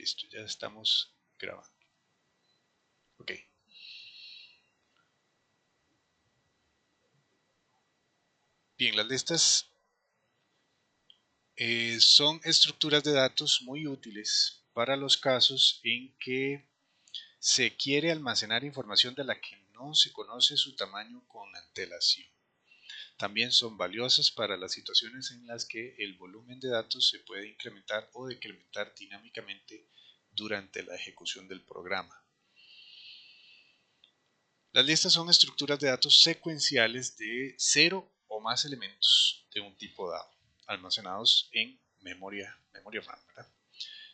Listo, ya estamos grabando. Ok. Bien, las listas son estructuras de datos muy útiles para los casos en que se quiere almacenar información de la que no se conoce su tamaño con antelación. También son valiosas para las situaciones en las que el volumen de datos se puede incrementar o decrementar dinámicamente durante la ejecución del programa. Las listas son estructuras de datos secuenciales de 0 o más elementos de un tipo dado, almacenados en memoria RAM, ¿verdad?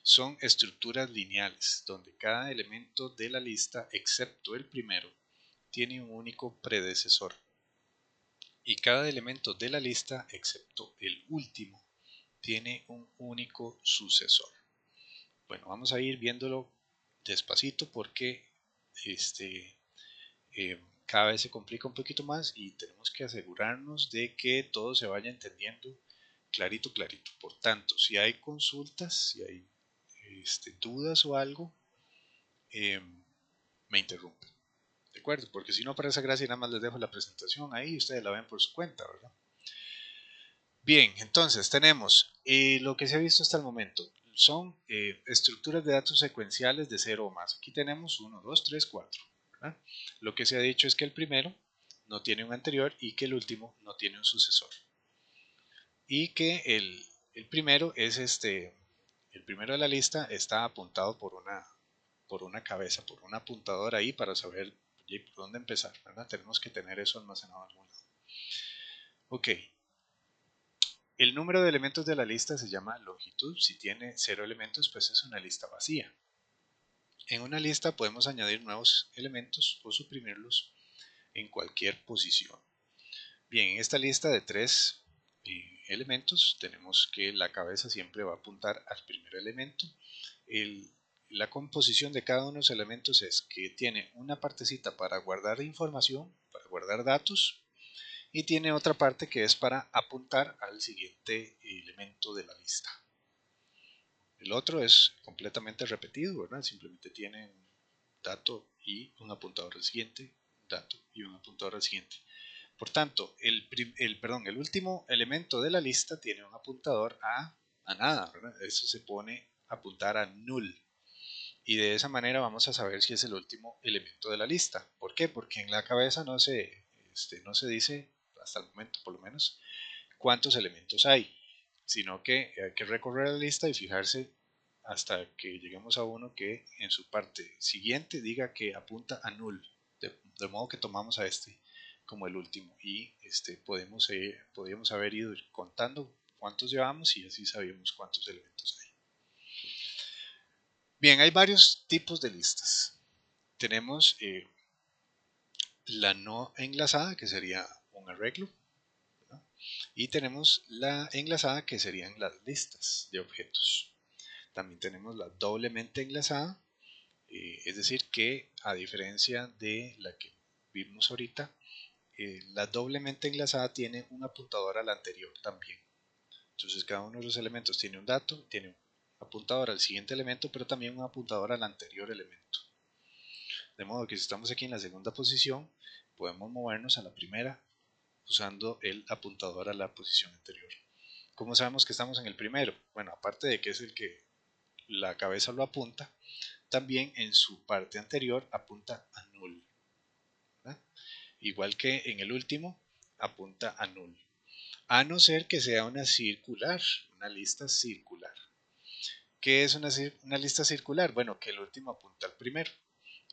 Son estructuras lineales, donde cada elemento de la lista, excepto el primero, tiene un único predecesor. Y cada elemento de la lista, excepto el último, tiene un único sucesor. Bueno, vamos a ir viéndolo despacito porque cada vez se complica un poquito más y tenemos que asegurarnos de que todo se vaya entendiendo clarito. Por tanto, si hay consultas, si hay dudas o algo, me interrumpen. ¿De acuerdo? Porque si no, para esa gracia nada más les dejo la presentación ahí y ustedes la ven por su cuenta, ¿verdad? Bien, entonces tenemos lo que se ha visto hasta el momento. Son estructuras de datos secuenciales de 0 o más. Aquí tenemos 1, 2, 3, 4. ¿verdad? Lo que se ha dicho es que el primero no tiene un anterior y que el último no tiene un sucesor. Y que el primero es el primero de la lista está apuntado por una cabeza, por un apuntador ahí para saber por dónde empezar. ¿verdad? Tenemos que tener eso almacenado en algún lado. Ok. El número de elementos de la lista se llama longitud. Si tiene 0 elementos, pues es una lista vacía. En una lista podemos añadir nuevos elementos o suprimirlos en cualquier posición. Bien, en esta lista de 3 elementos tenemos que la cabeza siempre va a apuntar al primer elemento. La composición de cada uno de los elementos es que tiene una partecita para guardar información, para guardar datos, y tiene otra parte que es para apuntar al siguiente elemento de la lista. El otro es completamente repetido, ¿verdad? Simplemente tiene un dato y un apuntador al siguiente, dato y un apuntador al siguiente. Por tanto, el último elemento de la lista tiene un apuntador a nada, ¿verdad? Eso se pone a apuntar a null. Y de esa manera vamos a saber si es el último elemento de la lista. ¿Por qué? Porque en la cabeza no se dice, hasta el momento por lo menos, cuántos elementos hay, sino que hay que recorrer la lista y fijarse hasta que lleguemos a uno que en su parte siguiente diga que apunta a null, de modo que tomamos a este como el último y podríamos haber ido contando cuántos llevamos y así sabíamos cuántos elementos hay. Bien, hay varios tipos de listas. Tenemos la no enlazada, que sería un arreglo, ¿no? Y tenemos la enlazada, que serían las listas de objetos. También tenemos la doblemente enlazada, es decir que a diferencia de la que vimos ahorita, la doblemente enlazada tiene un apuntador al anterior también. Entonces cada uno de los elementos tiene un dato, tiene un apuntador al siguiente elemento, pero también un apuntador al anterior elemento. De modo que si estamos aquí en la segunda posición, podemos movernos a la primera usando el apuntador a la posición anterior. ¿Cómo sabemos que estamos en el primero? Bueno, aparte de que es el que la cabeza lo apunta, también en su parte anterior apunta a null. ¿verdad? Igual que en el último, apunta a null. A no ser que sea una circular, una lista circular. ¿Qué es una lista circular? Bueno, que el último apunta al primero.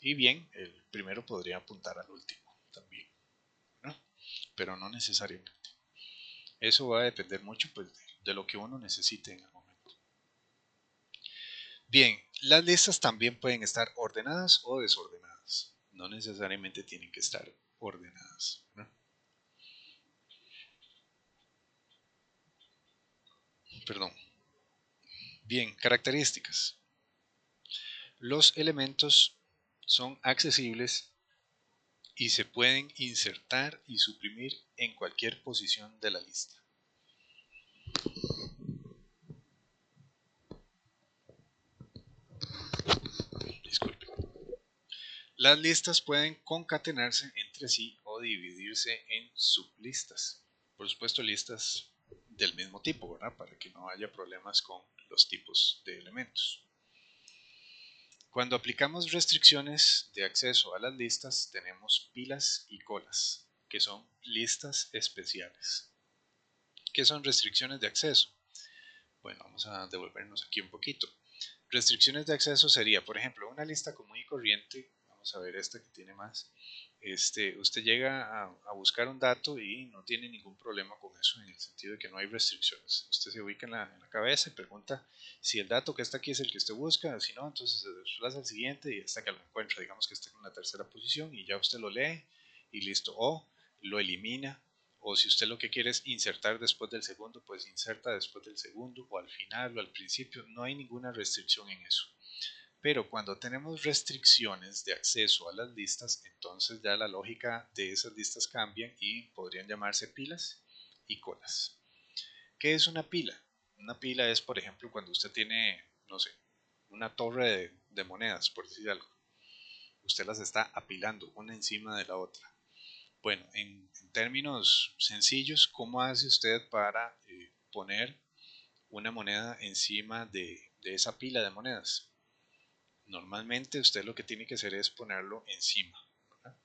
Y bien, el primero podría apuntar al último también. ¿no? Pero no necesariamente. Eso va a depender mucho pues, de lo que uno necesite en el momento. Bien, las listas también pueden estar ordenadas o desordenadas. No necesariamente tienen que estar ordenadas. ¿no? Perdón. Bien, características. Los elementos son accesibles y se pueden insertar y suprimir en cualquier posición de la lista. Las listas pueden concatenarse entre sí o dividirse en sublistas. Por supuesto, listas del mismo tipo, ¿verdad? Para que no haya problemas con los tipos de elementos. Cuando aplicamos restricciones de acceso a las listas, tenemos pilas y colas, que son listas especiales. ¿Qué son restricciones de acceso? Bueno, vamos a devolvernos aquí un poquito. Restricciones de acceso sería, por ejemplo, una lista común y corriente. Vamos a ver esta que tiene más. Usted llega a buscar un dato y no tiene ningún problema con eso, en el sentido de que no hay restricciones. Usted se ubica en la cabeza y pregunta si el dato que está aquí es el que usted busca. Si no, entonces se desplaza al siguiente y hasta que lo encuentra. Digamos que está en la tercera posición y ya usted lo lee y listo. O lo elimina, o si usted lo que quiere es insertar después del segundo, pues inserta después del segundo, o al final, o al principio. No hay ninguna restricción en eso. Pero cuando tenemos restricciones de acceso a las listas, entonces ya la lógica de esas listas cambia y podrían llamarse pilas y colas. ¿Qué es una pila? Una pila es, por ejemplo, cuando usted tiene, no sé, una torre de monedas, por decir algo. Usted las está apilando una encima de la otra. Bueno, en términos sencillos, ¿cómo hace usted para poner una moneda encima de esa pila de monedas? Normalmente usted lo que tiene que hacer es ponerlo encima, ¿verdad?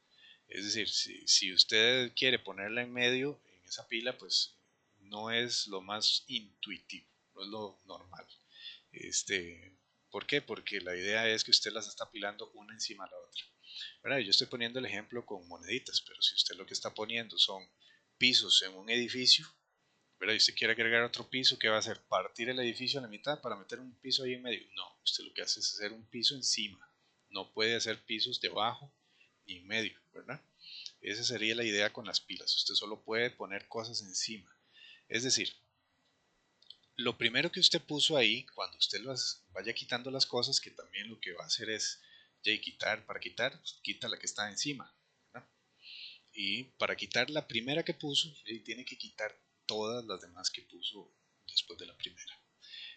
Es decir, si usted quiere ponerla en medio, en esa pila, pues no es lo más intuitivo, no es lo normal. Este, ¿Por qué? Porque la idea es que usted las está apilando una encima de la otra. ¿Verdad? Yo estoy poniendo el ejemplo con moneditas, pero si usted lo que está poniendo son pisos en un edificio, ¿verdad? Y usted quiere agregar otro piso, ¿qué va a hacer? ¿Partir el edificio a la mitad para meter un piso ahí en medio? No, usted lo que hace es hacer un piso encima. No puede hacer pisos debajo ni en medio, ¿verdad? Esa sería la idea con las pilas. Usted solo puede poner cosas encima. Es decir, lo primero que usted puso ahí, cuando usted las vaya quitando las cosas, que también lo que va a hacer es ya quitar, para quitar, pues, quita la que está encima, ¿verdad? Y para quitar la primera que puso, tiene que quitar todas las demás que puso después de la primera.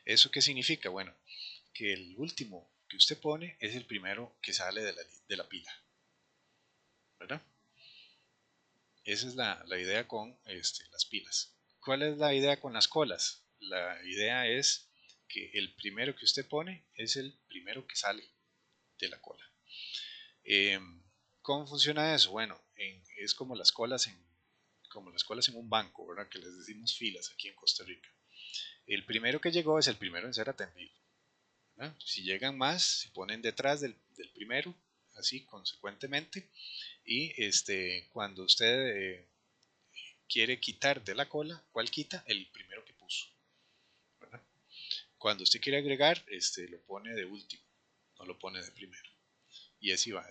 ¿Eso qué significa? Bueno, que el último que usted pone es el primero que sale de la pila, ¿verdad? Esa es la idea con las pilas. ¿Cuál es la idea con las colas? La idea es que el primero que usted pone es el primero que sale de la cola. Eh, ¿Cómo funciona eso? Bueno, es como las colas en un banco, ¿verdad? Que les decimos filas aquí en Costa Rica. El primero que llegó es el primero en ser atendido, ¿verdad? Si llegan más, se ponen detrás del primero, así consecuentemente, y cuando usted quiere quitar de la cola, ¿cuál quita? El primero que puso, ¿verdad? Cuando usted quiere agregar, lo pone de último, no lo pone de primero. Y así va.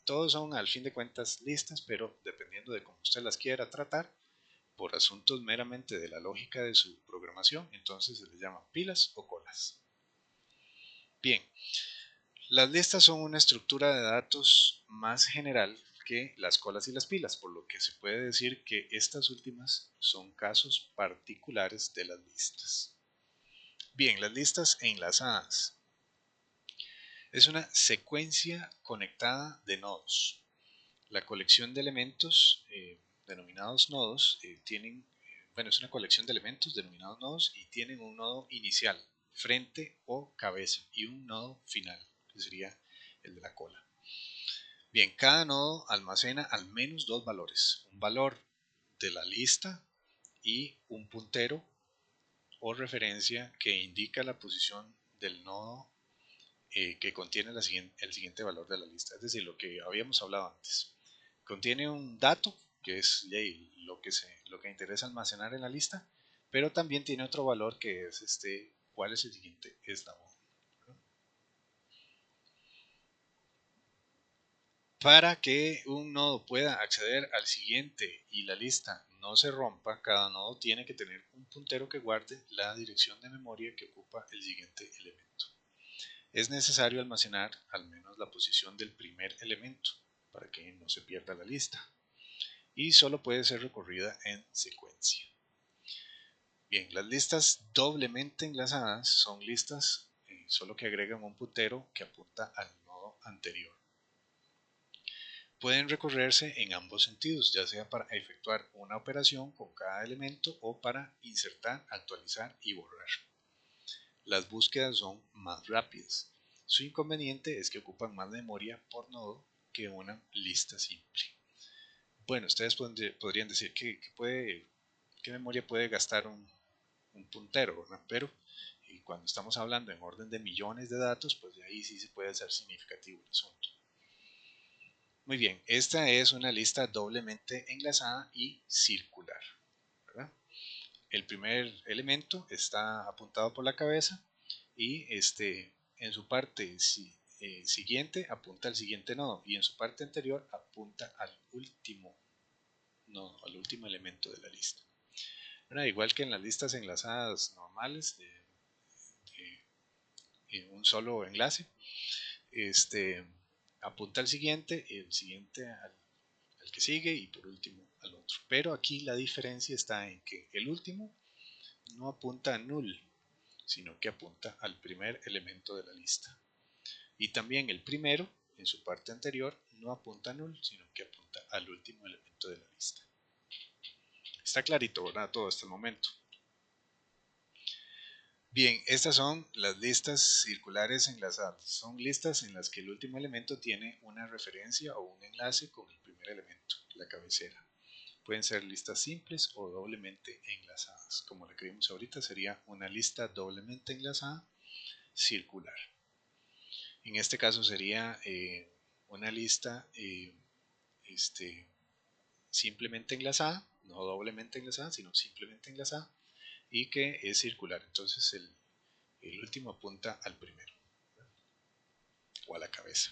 Todos son al fin de cuentas listas, pero dependiendo de cómo usted las quiera tratar, por asuntos meramente de la lógica de su programación, entonces se les llama pilas o colas. Bien, las listas son una estructura de datos más general que las colas y las pilas, por lo que se puede decir que estas últimas son casos particulares de las listas. Bien, las listas enlazadas. Es una secuencia conectada de nodos. La colección de elementos denominados nodos es una colección de elementos denominados nodos y tienen un nodo inicial, frente o cabeza, y un nodo final, que sería el de la cola. Bien, cada nodo almacena al menos dos valores, un valor de la lista y un puntero o referencia que indica la posición del nodo que contiene el siguiente valor de la lista, es decir, lo que habíamos hablado antes. Contiene un dato, que es lo que interesa almacenar en la lista, pero también tiene otro valor que es cuál es el siguiente eslabón. Para que un nodo pueda acceder al siguiente y la lista no se rompa, cada nodo tiene que tener un puntero que guarde la dirección de memoria que ocupa el siguiente elemento. Es necesario almacenar al menos la posición del primer elemento para que no se pierda la lista, y solo puede ser recorrida en secuencia. Bien, las listas doblemente enlazadas son listas solo que agregan un puntero que apunta al nodo anterior. pueden recorrerse en ambos sentidos, ya sea para efectuar una operación con cada elemento o para insertar, actualizar y borrar. Las búsquedas son más rápidas. Su inconveniente es que ocupan más memoria por nodo que una lista simple. Bueno, ustedes podrían decir qué memoria puede gastar un puntero, ¿verdad? Pero cuando estamos hablando en orden de millones de datos, pues de ahí sí se puede hacer significativo el asunto. Muy bien, esta es una lista doblemente enlazada y circular, ¿verdad? El primer elemento está apuntado por la cabeza y en su parte siguiente apunta al siguiente nodo y en su parte anterior apunta al último nodo, al último elemento de la lista. Bueno, igual que en las listas enlazadas normales de un solo enlace, apunta al siguiente, el siguiente al que sigue y por último al otro. Pero aquí la diferencia está en que el último no apunta a null, sino que apunta al primer elemento de la lista. Y también el primero, en su parte anterior, no apunta a null, sino que apunta al último elemento de la lista. Está clarito, ¿verdad? Todo hasta el momento. Bien, estas son las listas circulares enlazadas. Son listas en las que el último elemento tiene una referencia o un enlace con el primer elemento, la cabecera. Pueden ser listas simples o doblemente enlazadas. Como la que vimos ahorita, sería una lista doblemente enlazada circular. En este caso sería una lista simplemente enlazada, no doblemente enlazada, sino simplemente enlazada y que es circular. Entonces el último apunta al primero o a la cabeza.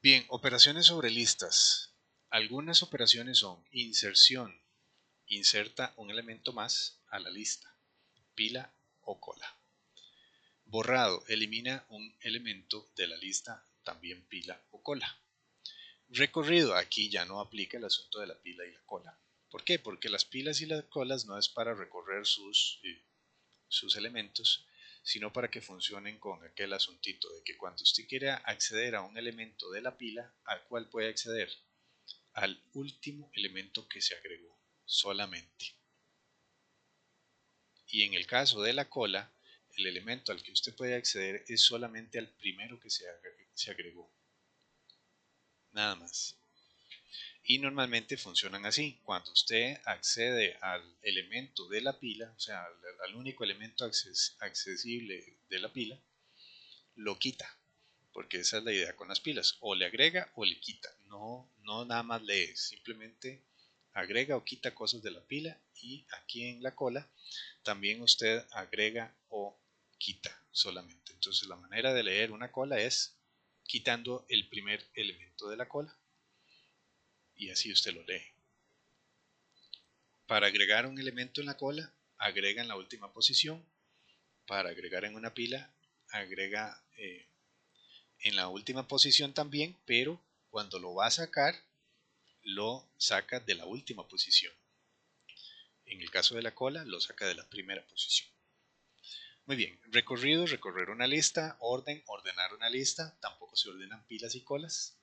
Bien, operaciones sobre listas. Algunas operaciones son inserción, inserta un elemento más a la lista, pila o cola. Borrado, elimina un elemento de la lista, también pila o cola. Recorrido, aquí ya no aplica el asunto de la pila y la cola. ¿Por qué? Porque las pilas y las colas no es para recorrer sus elementos, sino para que funcionen con aquel asuntito de que cuando usted quiera acceder a un elemento de la pila, ¿al cual puede acceder? Al último elemento que se agregó, solamente. Y en el caso de la cola, el elemento al que usted puede acceder es solamente al primero que se agregó. Nada más. Y normalmente funcionan así. Cuando usted accede al elemento de la pila, o sea, al único elemento accesible de la pila, lo quita. Porque esa es la idea con las pilas. O le agrega o le quita. No nada más lee. Simplemente agrega o quita cosas de la pila. Y aquí en la cola también usted agrega o quita solamente. Entonces la manera de leer una cola es quitando el primer elemento de la cola y así usted lo lee. Para agregar un elemento en la cola, agrega en la última posición. Para agregar en una pila, agrega en la última posición también, pero cuando lo va a sacar, lo saca de la última posición. En el caso de la cola, lo saca de la primera posición. Muy bien, recorrido, recorrer una lista, orden, ordenar una lista. Tampoco se ordenan pilas y colas,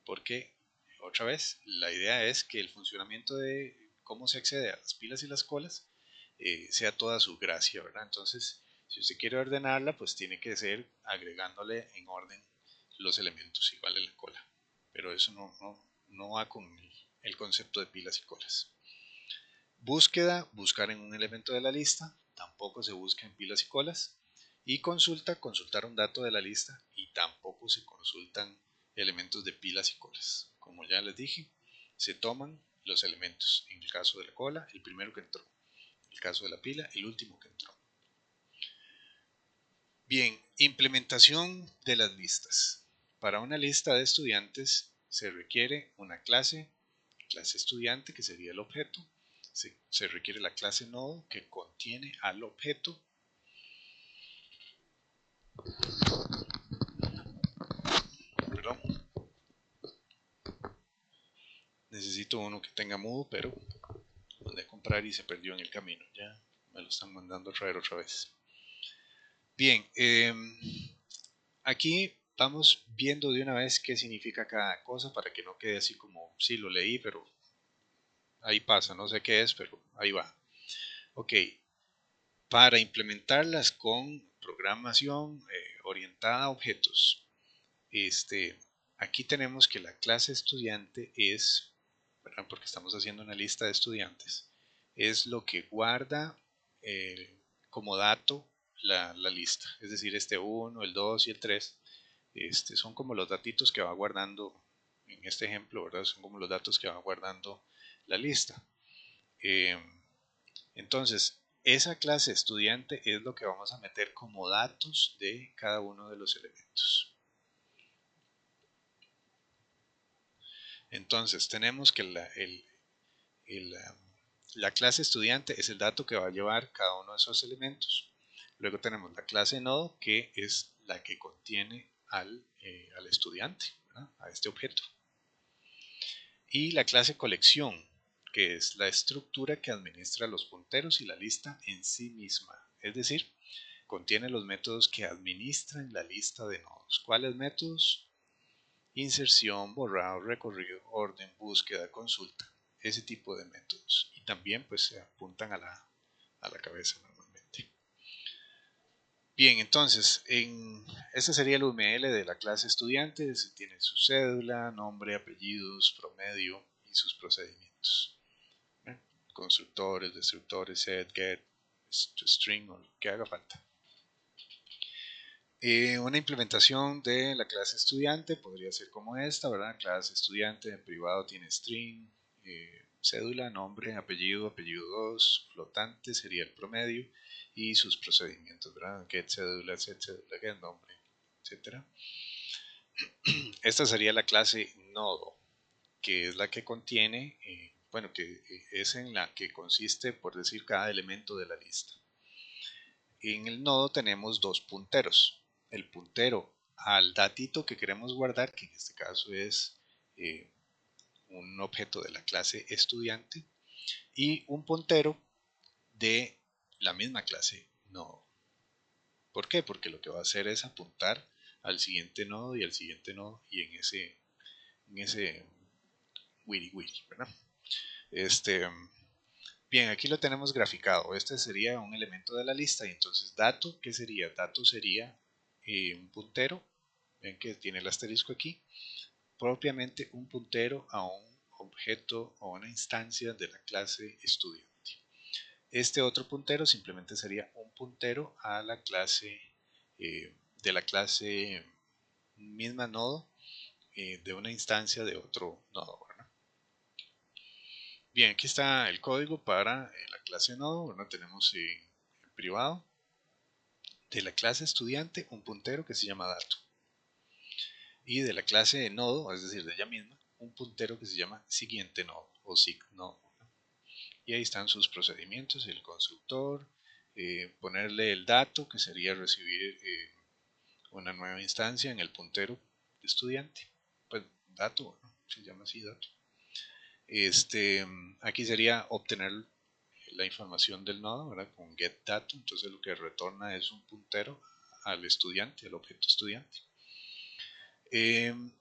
porque, otra vez, la idea es que el funcionamiento de cómo se accede a las pilas y las colas sea toda su gracia, ¿verdad? Entonces, si usted quiere ordenarla, pues tiene que ser agregándole en orden los elementos, igual en la cola. Pero eso no va con el concepto de pilas y colas. Búsqueda, buscar en un elemento de la lista, tampoco se busca en pilas y colas. Y consulta, consultar un dato de la lista y tampoco se consultan elementos de pilas y colas. Como ya les dije, se toman los elementos. En el caso de la cola, el primero que entró. En el caso de la pila, el último que entró. Bien, implementación de las listas. Para una lista de estudiantes se requiere una clase estudiante, que sería el objeto. Se requiere la clase nodo, que contiene al objeto. Perdón. Necesito uno que tenga mudo, pero lo mandé a comprar y se perdió en el camino. Ya me lo están mandando a traer otra vez. Bien, aquí vamos viendo de una vez qué significa cada cosa para que no quede así como, sí, lo leí, pero ahí pasa, no sé qué es, pero ahí va. Ok, para implementarlas con programación orientada a objetos, aquí tenemos que la clase estudiante es, ¿verdad? Porque estamos haciendo una lista de estudiantes, es lo que guarda como dato la lista, es decir, este 1, el 2 y el 3, son como los datitos que va guardando, en este ejemplo, ¿verdad? Son como los datos que va guardando la lista. Eh, entonces, esa clase estudiante es lo que vamos a meter como datos de cada uno de los elementos. Entonces, tenemos que la clase estudiante es el dato que va a llevar cada uno de esos elementos. Luego tenemos la clase nodo, que es la que contiene al estudiante, ¿verdad? A este objeto. Y la clase colección, que es la estructura que administra los punteros y la lista en sí misma. Es decir, contiene los métodos que administran la lista de nodos. ¿Cuáles métodos? Inserción, borrado, recorrido, orden, búsqueda, consulta. Ese tipo de métodos. Y también pues se apuntan a la cabeza normalmente. Bien, entonces, este sería el UML de la clase estudiante. Tiene su cédula, nombre, apellidos, promedio y sus procedimientos. Constructores, destructores, set, get, string o lo que haga falta. Una implementación de la clase estudiante podría ser como esta, ¿verdad? Clase estudiante en privado tiene string, cédula, nombre, apellido, apellido 2, flotante sería el promedio y sus procedimientos, ¿verdad? Get cédula, set cédula, get nombre, etc. Esta sería la clase nodo, que es la que contiene, bueno, que es en la que consiste, por decir, cada elemento de la lista. En el nodo tenemos dos punteros. El puntero al datito que queremos guardar, que en este caso es un objeto de la clase estudiante, y un puntero de la misma clase nodo. ¿Por qué? Porque lo que va a hacer es apuntar al siguiente nodo y al siguiente nodo y en ese wiri wiri, ¿verdad? Bien, aquí lo tenemos graficado. Este sería un elemento de la lista y entonces dato, ¿qué sería? Dato sería un puntero, ven que tiene el asterisco aquí, propiamente un puntero a un objeto o una instancia de la clase estudiante. Este otro puntero simplemente sería un puntero a la clase de la clase misma nodo de una instancia de otro nodo, ¿verdad? Bien, aquí está el código para la clase nodo. Bueno, tenemos en privado de la clase estudiante un puntero que se llama dato. Y de la clase nodo, es decir, de ella misma, un puntero que se llama siguiente nodo o sig nodo. Y ahí están sus procedimientos, el constructor, ponerle el dato que sería recibir una nueva instancia en el puntero de estudiante. Pues dato, ¿no? Se llama así dato. Aquí sería obtener la información del nodo, ¿verdad? Con getDato, entonces lo que retorna es un puntero al estudiante, al objeto estudiante.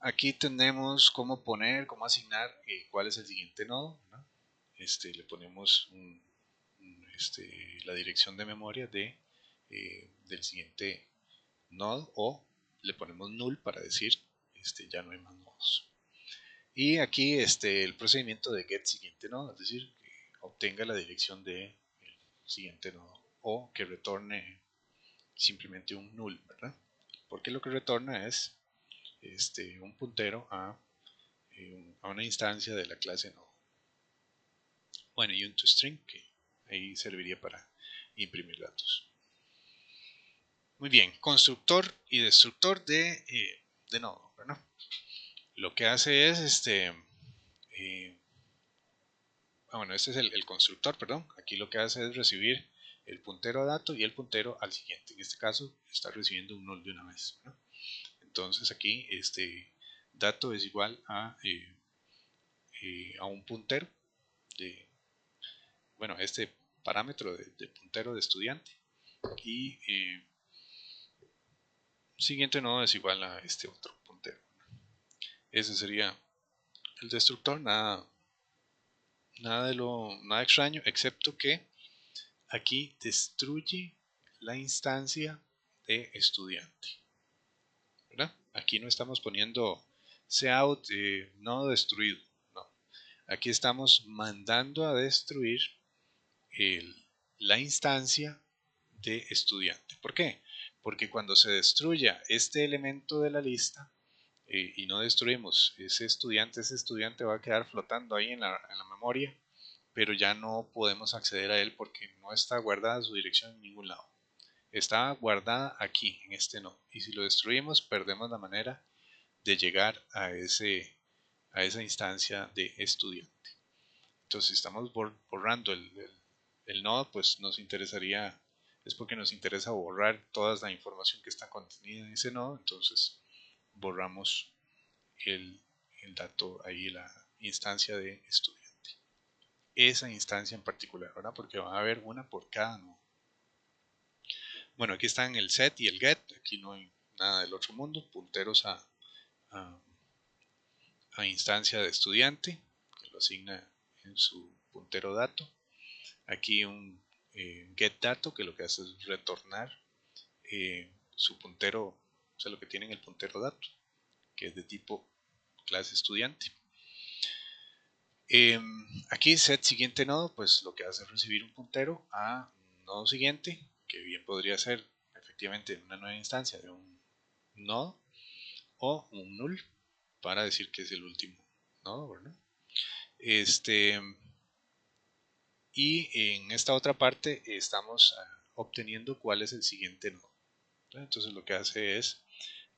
Aquí tenemos cómo poner, cómo asignar cuál es el siguiente nodo, ¿verdad? Le ponemos la dirección de memoria del siguiente nodo o le ponemos null para decir ya no hay más nodos. Y aquí el procedimiento de get siguiente nodo, es decir, que obtenga la dirección del siguiente nodo o que retorne simplemente un null, ¿verdad? Porque lo que retorna es un puntero a una instancia de la clase nodo. Bueno, y un toString que ahí serviría para imprimir datos. Muy bien, constructor y destructor de nodo, ¿verdad? Lo que hace es bueno, este es el constructor, perdón. Aquí lo que hace es recibir el puntero a dato y el puntero al siguiente. En este caso está recibiendo un null de una vez, ¿no? Entonces aquí dato es igual a un puntero de, bueno, este parámetro de puntero de estudiante y siguiente nodo es igual a este otro puntero. Ese sería el destructor, nada extraño, excepto que aquí destruye la instancia de estudiante, ¿verdad? Aquí no estamos poniendo cout nodo destruido, no. Aquí estamos mandando a destruir la instancia de estudiante. ¿Por qué? Porque cuando se destruya este elemento de la lista y no destruimos ese estudiante va a quedar flotando ahí en la memoria, pero ya no podemos acceder a él porque no está guardada su dirección en ningún lado. Está guardada aquí, en este nodo. Y si lo destruimos, perdemos la manera de llegar a esa instancia de estudiante. Entonces, si estamos borrando el nodo, pues nos interesaría, es porque nos interesa borrar toda la información que está contenida en ese nodo. Entonces, borramos el dato ahí, la instancia de estudiante. Esa instancia en particular, ¿verdad? Porque va a haber una por cada nodo. Bueno, aquí están el set y el get. Aquí no hay nada del otro mundo. Punteros a instancia de estudiante, que lo asigna en su puntero dato. Aquí un get dato, que lo que hace es retornar su puntero, o sea, lo que tiene en el puntero dato, que es de tipo clase estudiante. Aquí set siguiente nodo, pues lo que hace es recibir un puntero a un nodo siguiente, que bien podría ser efectivamente una nueva instancia de un nodo o un null para decir que es el último nodo, ¿verdad? Y en esta otra parte estamos obteniendo cuál es el siguiente nodo. Entonces lo que hace es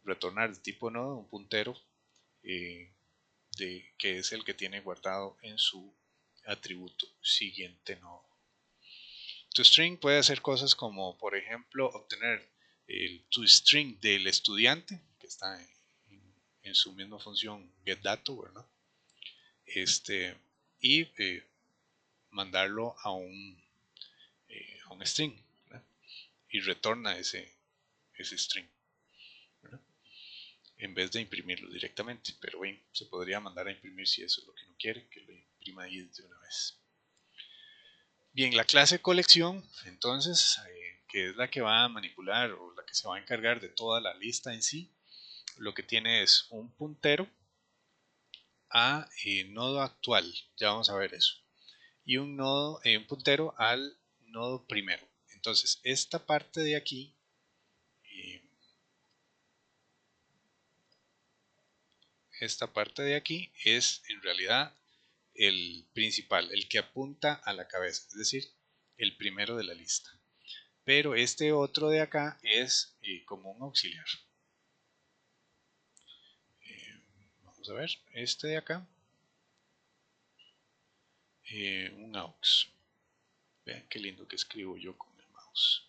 retornar de tipo nodo un puntero que es el que tiene guardado en su atributo siguiente nodo. ToString puede hacer cosas como, por ejemplo, obtener el ToString del estudiante, que está en su misma función getDato, ¿verdad? Y mandarlo a un string, ¿verdad? Y retorna ese string, ¿verdad? En vez de imprimirlo directamente. Pero bien, se podría mandar a imprimir si eso es lo que no quiere, que lo imprima ahí de una vez. Bien, la clase colección, entonces, que es la que va a manipular o la que se va a encargar de toda la lista en sí, lo que tiene es un puntero a nodo actual, ya vamos a ver eso, y un puntero al nodo primero. Entonces, esta parte de aquí, es en realidad el principal, el que apunta a la cabeza, es decir, el primero de la lista. Pero este otro de acá es como un auxiliar. Vamos a ver, este de acá, un aux. Vean qué lindo que escribo yo con el mouse.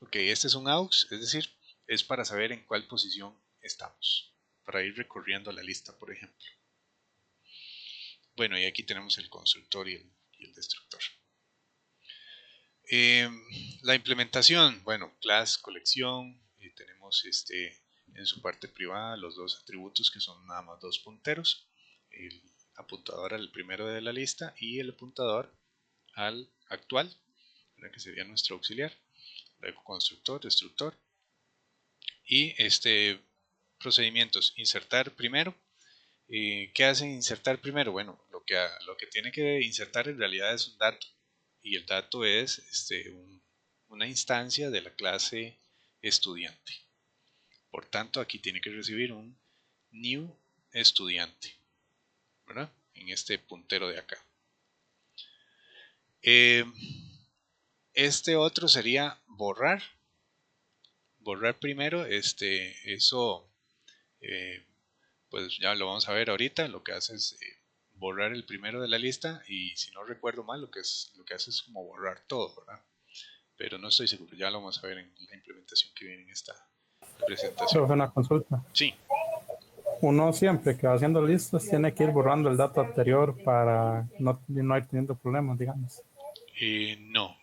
Ok, este es un aux, es decir, es para saber en cuál posición estamos, para ir recorriendo la lista, por ejemplo. Bueno, y aquí tenemos el constructor y el destructor. La implementación, bueno, class, colección, tenemos en su parte privada los dos atributos que son nada más dos punteros, el apuntador al primero de la lista y el apuntador al actual, que sería nuestro auxiliar, luego constructor, destructor y procedimientos, insertar primero. ¿Qué hace insertar primero? Bueno, lo que tiene que insertar en realidad es un dato y el dato es una instancia de la clase estudiante. Por tanto, aquí tiene que recibir un new estudiante, ¿verdad? En este puntero de acá. Este otro sería borrar. Borrar primero, eso pues ya lo vamos a ver ahorita. Lo que hace es borrar el primero de la lista y si no recuerdo mal lo que hace es como borrar todo, ¿verdad? Pero no estoy seguro, ya lo vamos a ver en la implementación que viene en esta presentación. Pero una consulta. Sí. Uno siempre que va haciendo listas tiene que ir borrando el dato anterior para no ir teniendo problemas, digamos. No.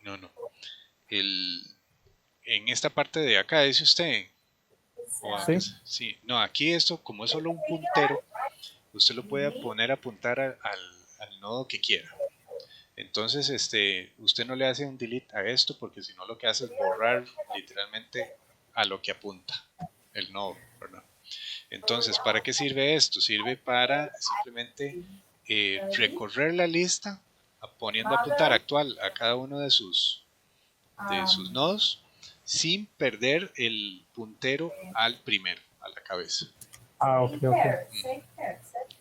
En esta parte de acá, dice usted. O Sí. sí, no, aquí esto, como es solo un puntero, usted lo puede poner a apuntar al nodo que quiera. Entonces, usted no le hace un delete a esto porque si no lo que hace es borrar literalmente a lo que apunta el nodo, ¿verdad? Entonces, ¿para qué sirve esto? Sirve para simplemente recorrer la lista poniendo apuntar actual a cada uno de sus nodos sin perder el puntero al primero, a la cabeza. Ah, ok, ok.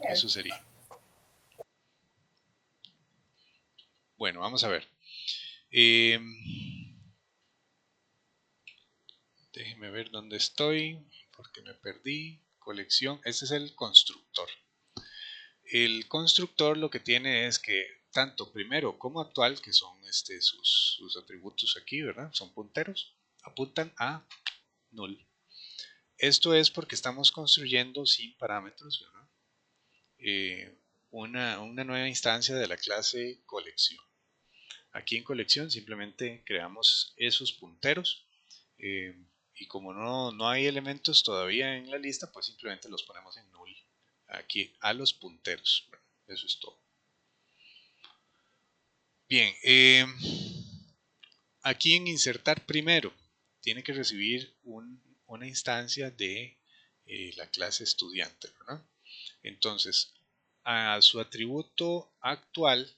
Eso sería. Bueno, vamos a ver. Déjeme ver dónde estoy, porque me perdí. Colección, este es el constructor. El constructor lo que tiene es que tanto primero como actual, que son sus atributos aquí, ¿verdad? Son punteros, apuntan a null. Esto es porque estamos construyendo sin parámetros, ¿verdad? Una nueva instancia de la clase colección. Aquí en colección simplemente creamos esos punteros y como no hay elementos todavía en la lista, pues simplemente los ponemos en null aquí a los punteros. Bueno, eso es todo. Bien, aquí en insertar primero tiene que recibir una instancia de la clase estudiante, ¿verdad? Entonces, a su atributo actual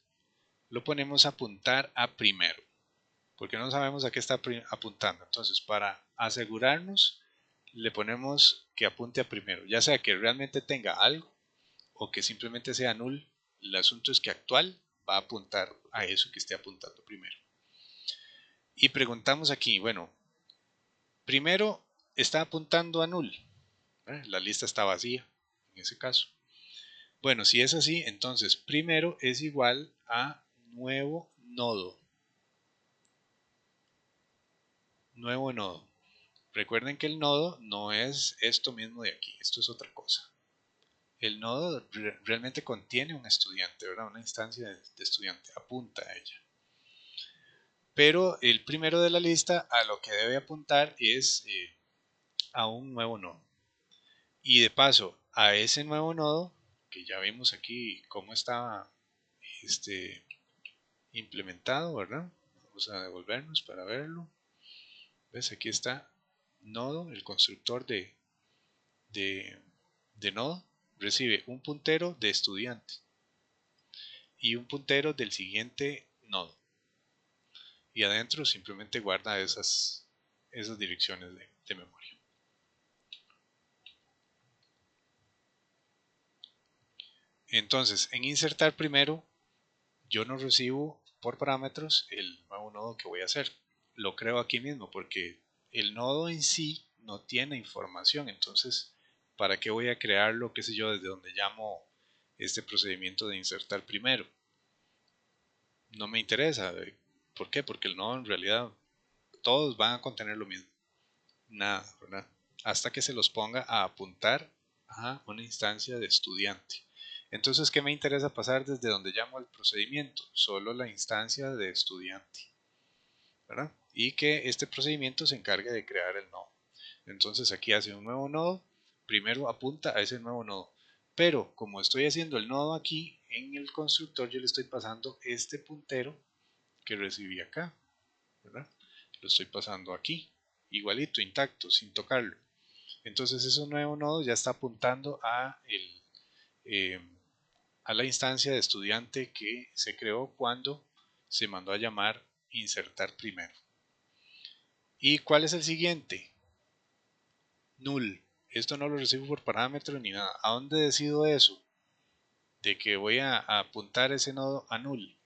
lo ponemos a apuntar a primero, porque no sabemos a qué está apuntando. Entonces, para asegurarnos, le ponemos que apunte a primero, ya sea que realmente tenga algo o que simplemente sea null. El asunto es que actual va a apuntar a eso que esté apuntando primero. Y preguntamos aquí, bueno, primero está apuntando a null, la lista está vacía en ese caso. Bueno, si es así, entonces primero es igual a nuevo nodo. Nuevo nodo. Recuerden que el nodo no es esto mismo de aquí, esto es otra cosa. El nodo realmente contiene un estudiante, ¿verdad? Una instancia de estudiante, apunta a ella. Pero el primero de la lista a lo que debe apuntar es a un nuevo nodo. Y de paso, a ese nuevo nodo, que ya vimos aquí cómo estaba este, implementado, ¿verdad? Vamos a devolvernos para verlo. ¿Ves? Aquí está nodo, el constructor de, de nodo, recibe un puntero de estudiante y un puntero del siguiente nodo. Y adentro simplemente guarda esas direcciones de memoria. Entonces, en insertar primero, yo no recibo por parámetros el nuevo nodo que voy a hacer. Lo creo aquí mismo porque el nodo en sí no tiene información. Entonces, ¿para qué voy a crearlo, qué sé yo, desde donde llamo este procedimiento de insertar primero? No me interesa. ¿Por qué? Porque el nodo en realidad todos van a contener lo mismo. Nada, ¿verdad? Hasta que se los ponga a apuntar a una instancia de estudiante. Entonces, ¿qué me interesa pasar desde donde llamo el procedimiento? Solo la instancia de estudiante, ¿verdad? Y que este procedimiento se encargue de crear el nodo. Entonces aquí hace un nuevo nodo, primero apunta a ese nuevo nodo. Pero como estoy haciendo el nodo aquí, en el constructor yo le estoy pasando este puntero que recibí acá, ¿verdad? Lo estoy pasando aquí, igualito, intacto, sin tocarlo. Entonces ese nuevo nodo ya está apuntando eh, a la instancia de estudiante que se creó cuando se mandó a llamar insertar primero. ¿Y cuál es el siguiente? Null. Esto no lo recibo por parámetro ni nada. ¿A dónde decido eso? De que voy a apuntar ese nodo a null.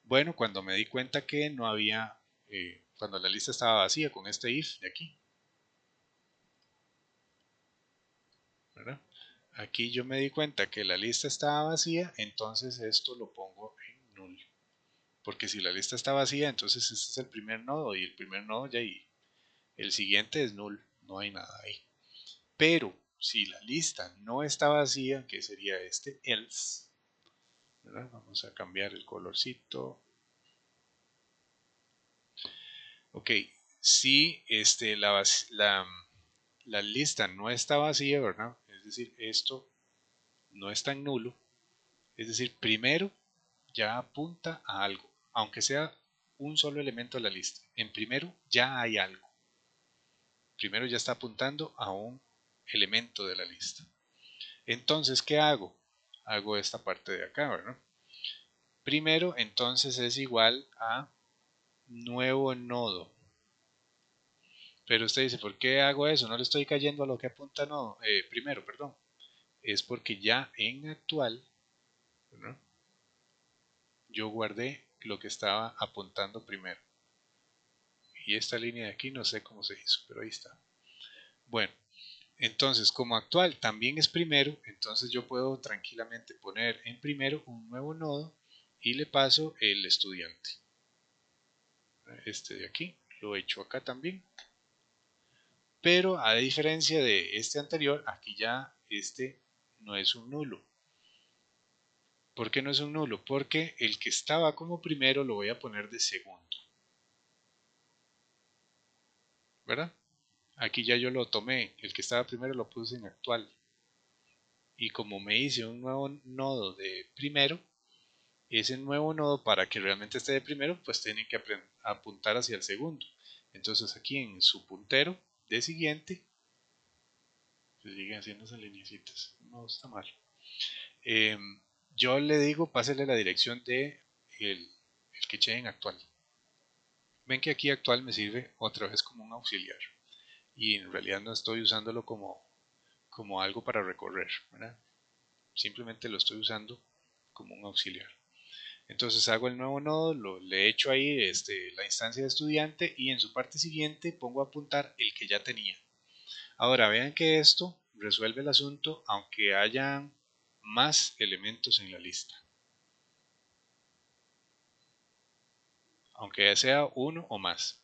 Bueno, cuando me di cuenta que no había, cuando la lista estaba vacía con este if de aquí, ¿verdad? Aquí yo me di cuenta que la lista estaba vacía, entonces esto lo pongo en null. Porque si la lista está vacía, entonces este es el primer nodo y el primer nodo ya y el siguiente es null, no hay nada ahí. Pero si la lista no está vacía, que sería este else, ¿verdad? Vamos a cambiar el colorcito. Ok, si la lista no está vacía, ¿verdad? Es decir, esto no está en nulo. Es decir, primero ya apunta a algo, aunque sea un solo elemento de la lista. En primero ya hay algo. Primero ya está apuntando a un elemento de la lista. Entonces, ¿qué hago? Hago esta parte de acá, ¿verdad? Primero, entonces es igual a nuevo nodo. Pero usted dice, ¿por qué hago eso? No le estoy cayendo a lo que apunta nodo. Primero, perdón. Es porque ya en actual, ¿verdad? Yo guardé lo que estaba apuntando primero. Y esta línea de aquí no sé cómo se hizo, pero ahí está. Bueno, entonces como actual también es primero, entonces yo puedo tranquilamente poner en primero un nuevo nodo y le paso el estudiante. Este de aquí, lo he hecho acá también. Pero a diferencia de este anterior, aquí ya este no es un nulo. ¿Por qué no es un nulo? Porque el que estaba como primero lo voy a poner de segundo. ¿Verdad? Aquí ya yo lo tomé, el que estaba primero lo puse en actual. Y como me hice un nuevo nodo de primero, ese nuevo nodo para que realmente esté de primero, pues tiene que apuntar hacia el segundo. Entonces aquí en su puntero de siguiente, se siguen haciendo esas lineecitas, no está mal. Eh, yo le digo, pásele la dirección de el que eché en actual. Ven que aquí actual me sirve otra vez como un auxiliar. Y en realidad no estoy usándolo como algo para recorrer, ¿verdad? Simplemente lo estoy usando como un auxiliar. Entonces hago el nuevo nodo, le echo ahí la instancia de estudiante y en su parte siguiente pongo a apuntar el que ya tenía. Ahora vean que esto resuelve el asunto aunque hayan más elementos en la lista. Aunque sea uno o más.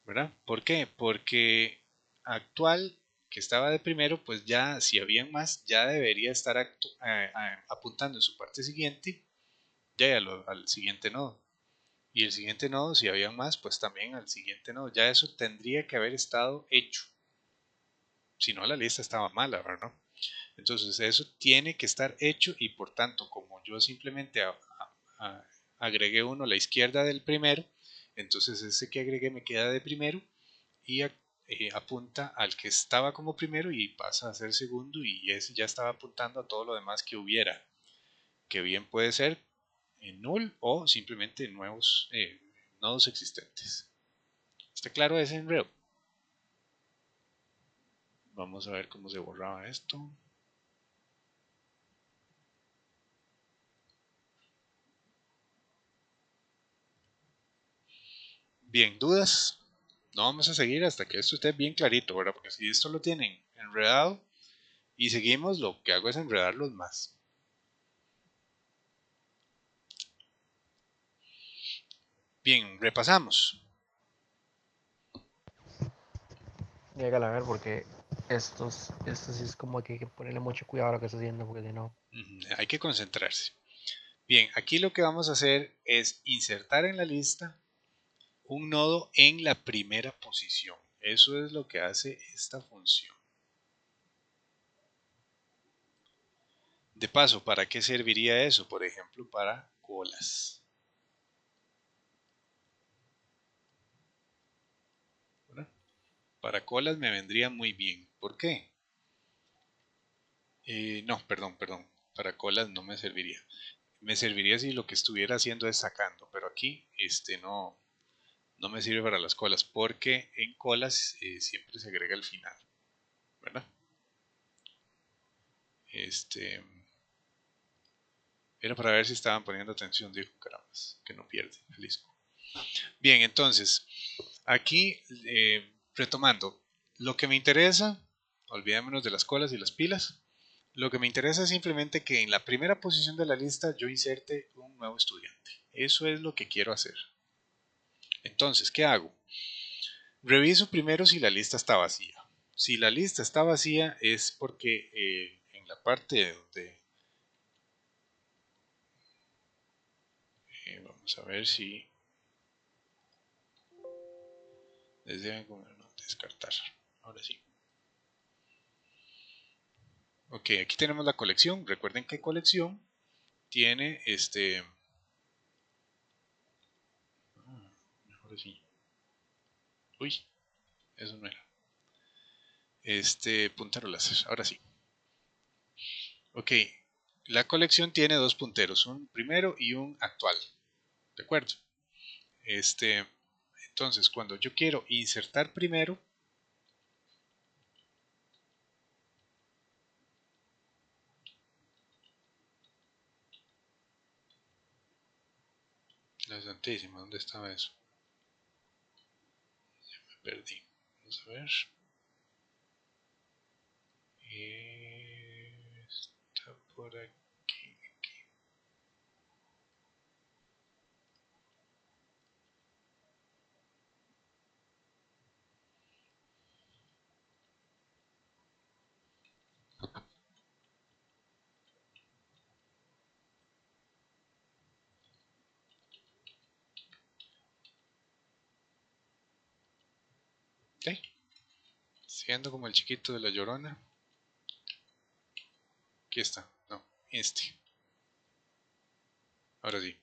¿Verdad? ¿Por qué? Porque actual que estaba de primero, pues ya si habían más, ya debería estar apuntando en su parte siguiente ya al siguiente nodo. Y el siguiente nodo, si había más, pues también al siguiente nodo. Ya eso tendría que haber estado hecho. Si no, la lista estaba mala, ¿verdad? Entonces eso tiene que estar hecho y por tanto, como yo simplemente agregué uno a la izquierda del primero, entonces ese que agregué me queda de primero y apunta al que estaba como primero y pasa a ser segundo y ese ya estaba apuntando a todo lo demás que hubiera, que bien puede ser en null o simplemente nuevos nodos existentes. ¿Está claro ese enredo? Vamos a ver cómo se borraba esto. Bien, ¿dudas? No vamos a seguir hasta que esto esté bien clarito, ¿verdad? Porque si esto lo tienen enredado y seguimos, lo que hago es enredarlos más. Bien, repasamos. Llega a ver porque estos sí es como que hay que ponerle mucho cuidado a lo que está haciendo porque si no. Hay que concentrarse. Bien, aquí lo que vamos a hacer es insertar en la lista un nodo en la primera posición. Eso es lo que hace esta función. De paso, ¿para qué serviría eso? Por ejemplo, para colas. ¿Verdad? Para colas me vendría muy bien. ¿Por qué? No, perdón. Para colas no me serviría. Me serviría si lo que estuviera haciendo es sacando, pero aquí no me sirve para las colas, porque en colas siempre se agrega al final, ¿verdad? Este, Era para ver si estaban poniendo atención, dijo Carambas, que no pierde, Jalisco. Bien, entonces, aquí retomando, lo que me interesa, olvidémonos de las colas y las pilas, lo que me interesa es simplemente que en la primera posición de la lista yo inserte un nuevo estudiante. Eso es lo que quiero hacer. Entonces, ¿qué hago? Reviso primero si la lista está vacía. Si la lista está vacía es porque en la parte donde... vamos a ver si... Desde descartar. Ahora sí. Ok, aquí tenemos la colección. Recuerden que colección tiene mejor así. Uy, eso no era. Puntero láser. Ahora sí. Ok, la colección tiene dos punteros, un primero y un actual. ¿De acuerdo? Este, entonces, cuando yo quiero insertar primero, la santísima, ¿dónde estaba eso? Me perdí. Vamos a ver. Está por aquí. Ok, siendo como el chiquito de la Llorona. Aquí está. No, este. Ahora sí.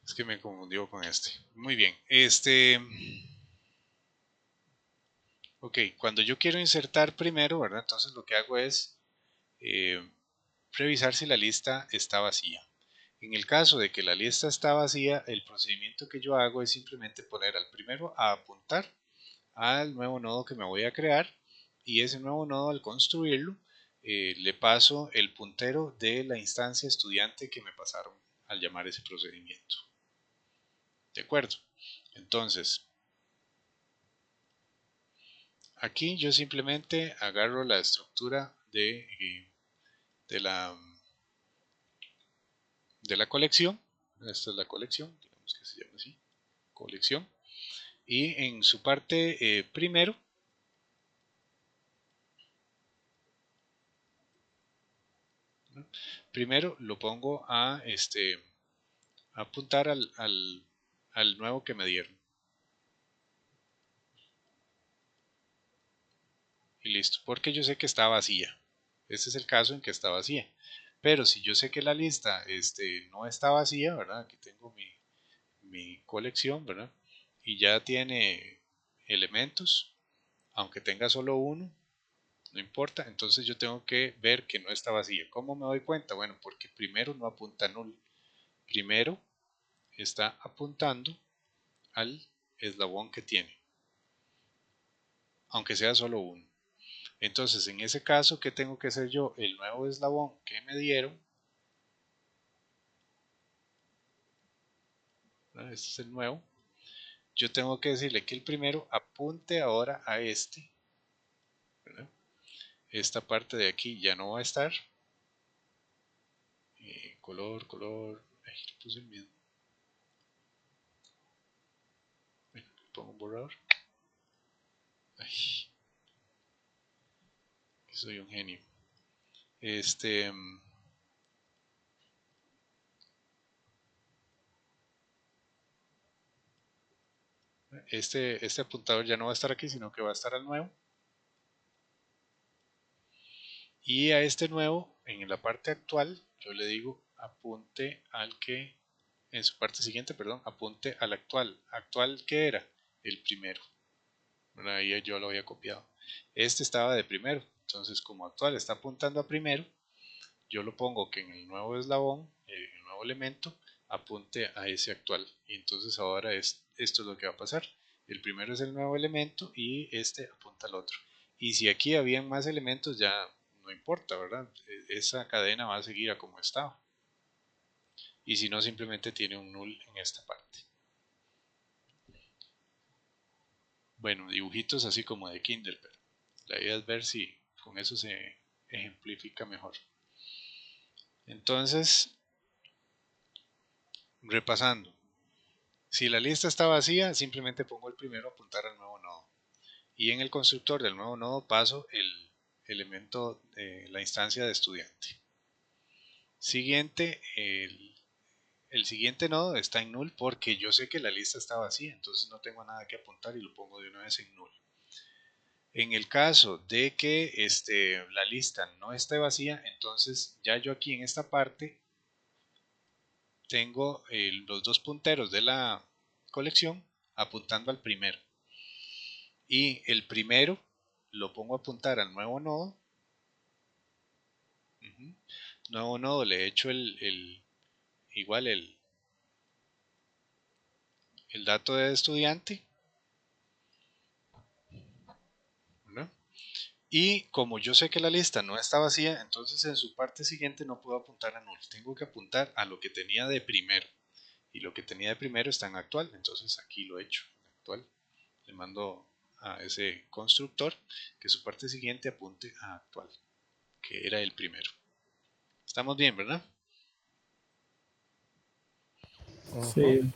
Es que me confundió con este. Muy bien. Ok, cuando yo quiero insertar primero, ¿verdad? Entonces lo que hago es eh, revisar si la lista está vacía. En el caso de que la lista está vacía, el procedimiento que yo hago es simplemente poner al primero a apuntar al nuevo nodo que me voy a crear y ese nuevo nodo al construirlo le paso el puntero de la instancia estudiante que me pasaron al llamar ese procedimiento. ¿De acuerdo? Entonces, aquí yo simplemente agarro la estructura de, la, de la colección. Esta es la colección, digamos que se llama así, colección. Y en su parte primero, ¿no? Primero lo pongo a apuntar al nuevo que me dieron. Y listo, porque yo sé que está vacía. Este es el caso en que está vacía. Pero si yo sé que la lista no está vacía, ¿verdad? Aquí tengo mi colección, ¿verdad? Y ya tiene elementos, aunque tenga solo uno, no importa. Entonces yo tengo que ver que no está vacía. ¿Cómo me doy cuenta? Bueno, porque primero no apunta null. Primero está apuntando al eslabón que tiene, aunque sea solo uno. Entonces, en ese caso, ¿qué tengo que hacer yo? El nuevo eslabón que me dieron, ¿no? Este es el nuevo, yo tengo que decirle que el primero apunte ahora a este, ¿verdad? Esta parte de aquí ya no va a estar. Color, ay, puse el mismo. Bueno, pongo un borrador. Ay, soy un genio. Este, este apuntador ya no va a estar aquí, sino que va a estar al nuevo. Y a este nuevo, en la parte actual, yo le digo apunte al que, en su parte siguiente, perdón, apunte al actual. ¿Actual qué era? El primero. Bueno, ahí yo lo había copiado. Este estaba de primero. Entonces, como actual está apuntando a primero, yo lo pongo que en el nuevo eslabón, el nuevo elemento, apunte a ese actual. Y entonces ahora esto es lo que va a pasar. El primero es el nuevo elemento y este apunta al otro. Y si aquí habían más elementos, ya no importa, ¿verdad? Esa cadena va a seguir a como estaba. Y si no, simplemente tiene un null en esta parte. Bueno, dibujitos así como de Kindle, pero la idea es ver si con eso se ejemplifica mejor. Entonces, repasando, si la lista está vacía, simplemente pongo el primero a apuntar al nuevo nodo. Y en el constructor del nuevo nodo paso el elemento de la instancia de estudiante. Siguiente, el siguiente nodo está en null porque yo sé que la lista está vacía, entonces no tengo nada que apuntar y lo pongo de una vez en null. En el caso de que la lista no esté vacía, entonces ya yo aquí en esta parte tengo los dos punteros de la colección apuntando al primero. Y el primero lo pongo a apuntar al nuevo nodo. Nuevo nodo le echo igual el dato de estudiante, ¿verdad? Y como yo sé que la lista no está vacía, entonces en su parte siguiente no puedo apuntar a null. Tengo que apuntar a lo que tenía de primero. Y lo que tenía de primero está en actual. Entonces aquí lo he hecho en actual. Le mando a ese constructor que su parte siguiente apunte a actual, que era el primero. Estamos bien, ¿verdad? Ujú. Sí,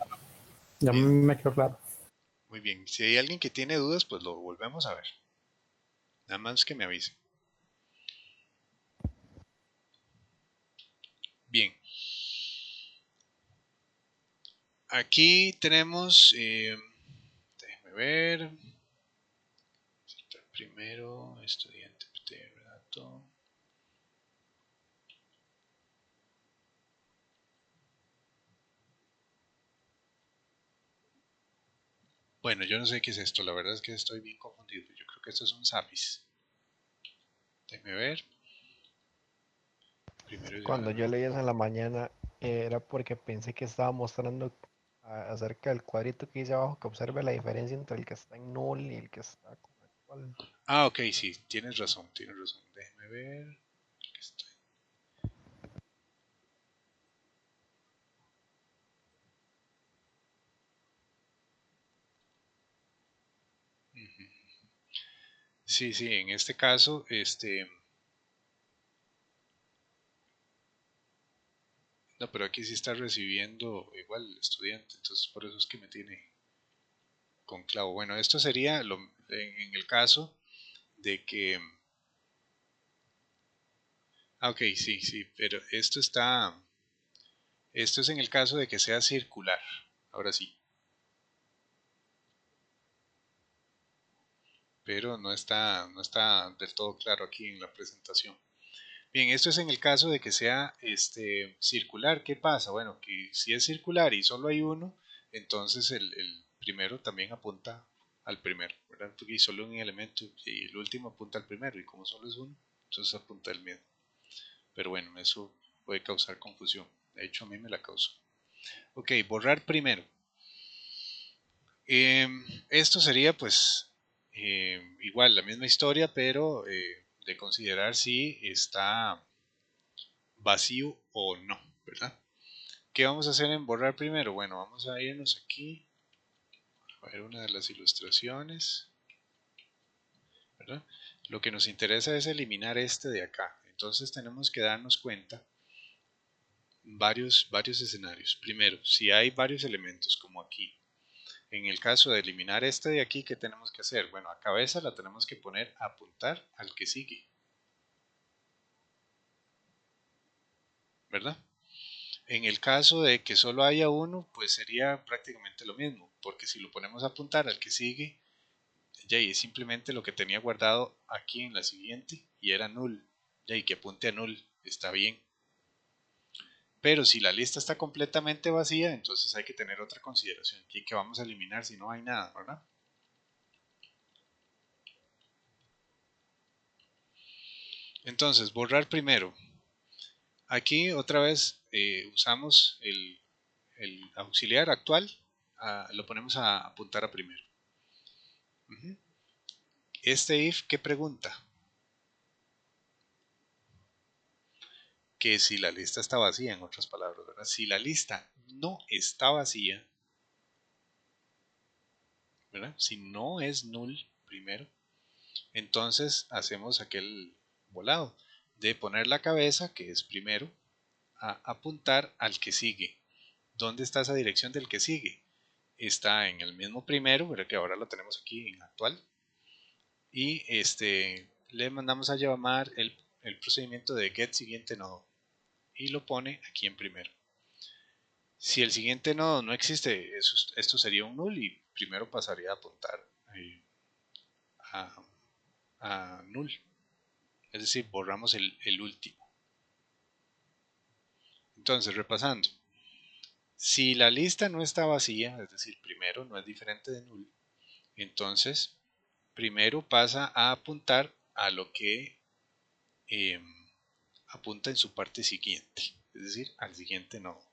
ya Bien, me quedó claro. muy bien. Si hay alguien que tiene dudas, pues lo volvemos a ver. Nada más que me avise. Bien. Aquí tenemos, déjeme ver, primero, estudiante de dato. Bueno, yo no sé qué es esto, la verdad es que estoy bien confundido. Yo creo que esto es un SAPIS. Déjeme ver. Primero Cuando yo ya. leí eso en la mañana, era porque pensé que estaba mostrando acerca del cuadrito que dice abajo que observe la diferencia entre el que está en null y el que está con actual. Ah, ok, sí, tienes razón, tienes razón. Déjeme ver. Aquí estoy. Ujú. Sí, sí, en este caso, no, pero aquí sí está recibiendo igual el estudiante, entonces por eso es que me tiene con clavo. Bueno, esto sería en el caso de que, ah, ok, sí, sí, pero esto es en el caso de que sea circular. Ahora sí, pero no está del todo claro aquí en la presentación. Bien, esto es en el caso de que sea circular. ¿Qué pasa? Bueno, que si es circular y solo hay uno, entonces el primero también apunta al primero, ¿verdad? Porque solo un elemento y el último apunta al primero y como solo es uno, entonces apunta el mismo. Pero bueno, eso puede causar confusión. De hecho, a mí me la causó. Ok, borrar primero. Esto sería pues igual la misma historia, pero de considerar si está vacío o no, ¿verdad? ¿Qué vamos a hacer en borrar primero? Bueno, vamos a irnos aquí a ver una de las ilustraciones, ¿verdad? Lo que nos interesa es eliminar este de acá. Entonces tenemos que darnos cuenta varios escenarios. Primero, si hay varios elementos como aquí. En el caso de eliminar este de aquí, ¿qué tenemos que hacer? Bueno, a cabeza la tenemos que poner a apuntar al que sigue, ¿verdad? En el caso de que solo haya uno, pues sería prácticamente lo mismo, porque si lo ponemos a apuntar al que sigue, ya y es simplemente lo que tenía guardado aquí en la siguiente y era null. Ya y que apunte a null, está bien. Pero si la lista está completamente vacía, entonces hay que tener otra consideración aquí que vamos a eliminar si no hay nada, ¿verdad? Entonces, borrar primero. Aquí otra vez usamos el auxiliar actual, lo ponemos a apuntar a primero. Ujú. Este if, ¿qué pregunta? Que si la lista está vacía, en otras palabras, ¿verdad? Si la lista no está vacía, ¿verdad? Si no es null primero, entonces hacemos aquel volado de poner la cabeza, que es primero, a apuntar al que sigue. ¿Dónde está esa dirección del que sigue? Está en el mismo primero, pero que ahora lo tenemos aquí en actual. Y le mandamos a llamar el procedimiento de get siguiente nodo y lo pone aquí en primero. Si el siguiente nodo no existe, esto sería un null y primero pasaría a apuntar a a null, es decir, borramos el último. Entonces, repasando, si la lista no está vacía, es decir, primero no es diferente de null, entonces primero pasa a apuntar a lo que apunta en su parte siguiente, es decir, al siguiente nodo.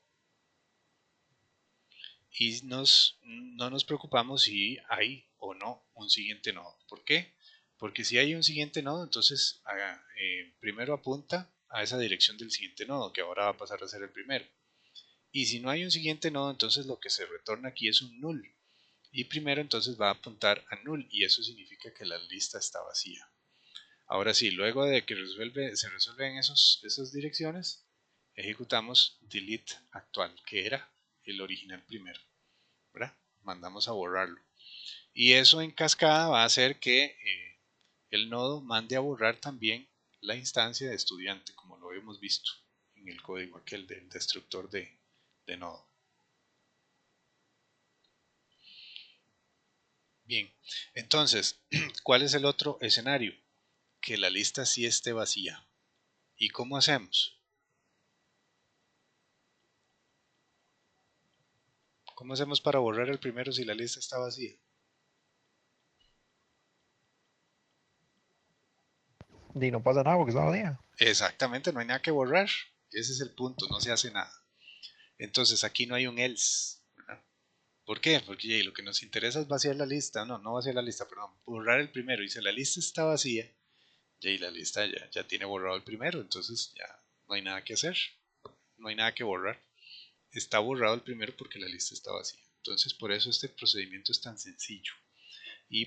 Y no nos preocupamos si hay o no un siguiente nodo. ¿Por qué? Porque si hay un siguiente nodo, entonces primero apunta a esa dirección del siguiente nodo, que ahora va a pasar a ser el primero. Y si no hay un siguiente nodo, entonces lo que se retorna aquí es un null. Y primero entonces va a apuntar a null, y eso significa que la lista está vacía. Ahora sí, luego de que se resuelven esas direcciones, ejecutamos delete actual, que era el original primero, ¿verdad? Mandamos a borrarlo. Y eso en cascada va a hacer que el nodo mande a borrar también la instancia de estudiante, como lo hemos visto en el código aquel del destructor de nodo. Bien, entonces, ¿cuál es el otro escenario? Que la lista sí esté vacía. ¿Y cómo hacemos? ¿Cómo hacemos para borrar el primero si la lista está vacía? Y no pasa nada porque está vacía. Exactamente, no hay nada que borrar. Ese es el punto, no se hace nada. Entonces aquí no hay un else, ¿verdad? ¿Por qué? Porque lo que nos interesa es vaciar la lista, no vaciar la lista, perdón, borrar el primero. Y si la lista está vacía, y la lista ya tiene borrado el primero, entonces ya no hay nada que hacer, no hay nada que borrar. Está borrado el primero porque la lista está vacía. Entonces por eso este procedimiento es tan sencillo. Y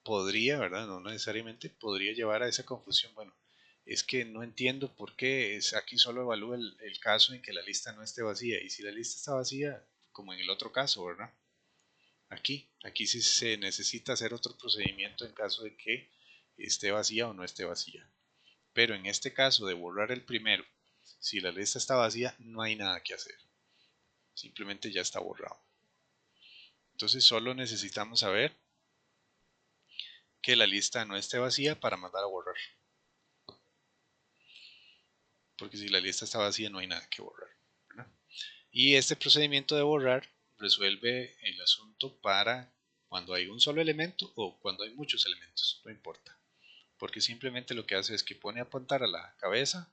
podría, ¿verdad? No necesariamente, podría llevar a esa confusión. Bueno, es que no entiendo por qué aquí solo evalúa el caso en que la lista no esté vacía. Y si la lista está vacía, como en el otro caso, ¿verdad? Aquí sí se necesita hacer otro procedimiento en caso de que esté vacía o no esté vacía. Pero en este caso de borrar el primero, si la lista está vacía, no hay nada que hacer. Simplemente ya está borrado. Entonces solo necesitamos saber que la lista no esté vacía para mandar a borrar. Porque si la lista está vacía no hay nada que borrar, ¿verdad? Y este procedimiento de borrar resuelve el asunto para cuando hay un solo elemento o cuando hay muchos elementos, no importa. Porque simplemente lo que hace es que pone a apuntar a la cabeza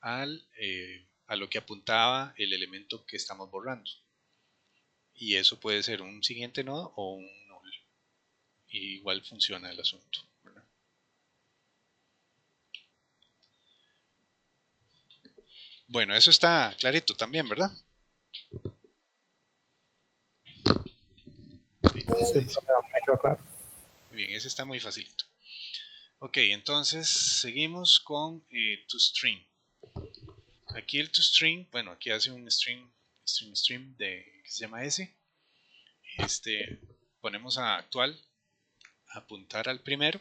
a lo que apuntaba el elemento que estamos borrando. Y eso puede ser un siguiente nodo o un null. Y igual funciona el asunto, ¿verdad? Bueno, eso está clarito también, ¿verdad? Sí, me quedó claro. Muy bien, ese está muy facilito. Ok, entonces seguimos con toString. Aquí el toString, bueno, aquí hace un string que se llama S. Ponemos a actual, apuntar al primero.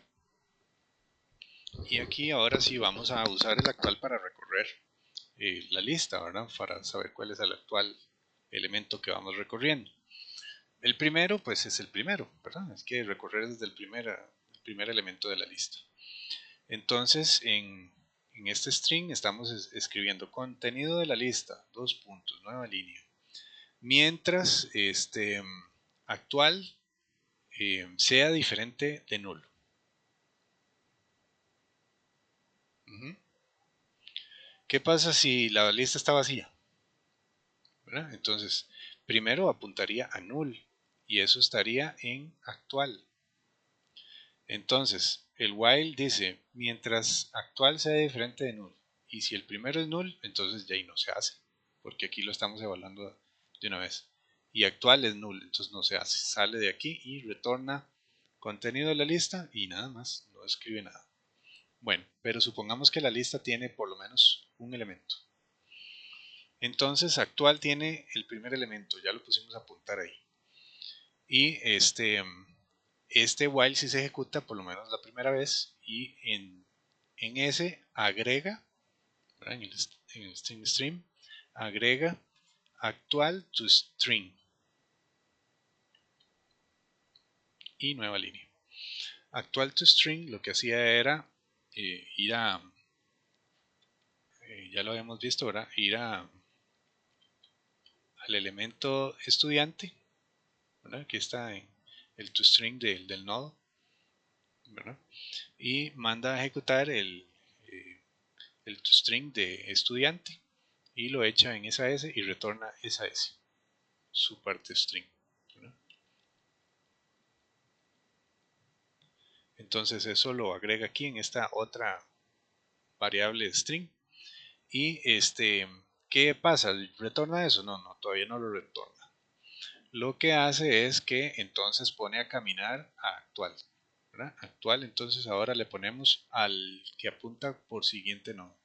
Y aquí ahora sí vamos a usar el actual para recorrer la lista, ¿verdad? Para saber cuál es el actual elemento que vamos recorriendo. El primero, pues es el primero, ¿verdad? Es que recorrer desde el primer elemento de la lista. Entonces, en este string estamos escribiendo contenido de la lista, dos puntos, nueva línea. Mientras actual sea diferente de null. ¿Qué pasa si la lista está vacía? ¿Verdad? Entonces, primero apuntaría a null y eso estaría en actual. Entonces, el while dice, mientras actual sea diferente de null. Y si el primero es null, entonces ya ahí no se hace. Porque aquí lo estamos evaluando de una vez. Y actual es null, entonces no se hace. Sale de aquí y retorna contenido de la lista y nada más, no escribe nada. Bueno, pero supongamos que la lista tiene por lo menos un elemento. Entonces actual tiene el primer elemento, ya lo pusimos a apuntar ahí. Y este while sí se ejecuta por lo menos la primera vez y en ese agrega, en el string stream, agrega actual to string y nueva línea. actual to string lo que hacía era ir a, ya lo habíamos visto, ¿verdad? Ir al elemento estudiante, ¿verdad? Aquí está en el toString del nodo, ¿verdad? Y manda a ejecutar el toString de estudiante y lo echa en esa S y retorna esa S, su parte string, ¿verdad? Entonces eso lo agrega aquí en esta otra variable string. Y ¿qué pasa? ¿Retorna eso? No, todavía no lo retorna. Lo que hace es que entonces pone a caminar a actual, ¿verdad? Actual, entonces ahora le ponemos al que apunta por siguiente nodo.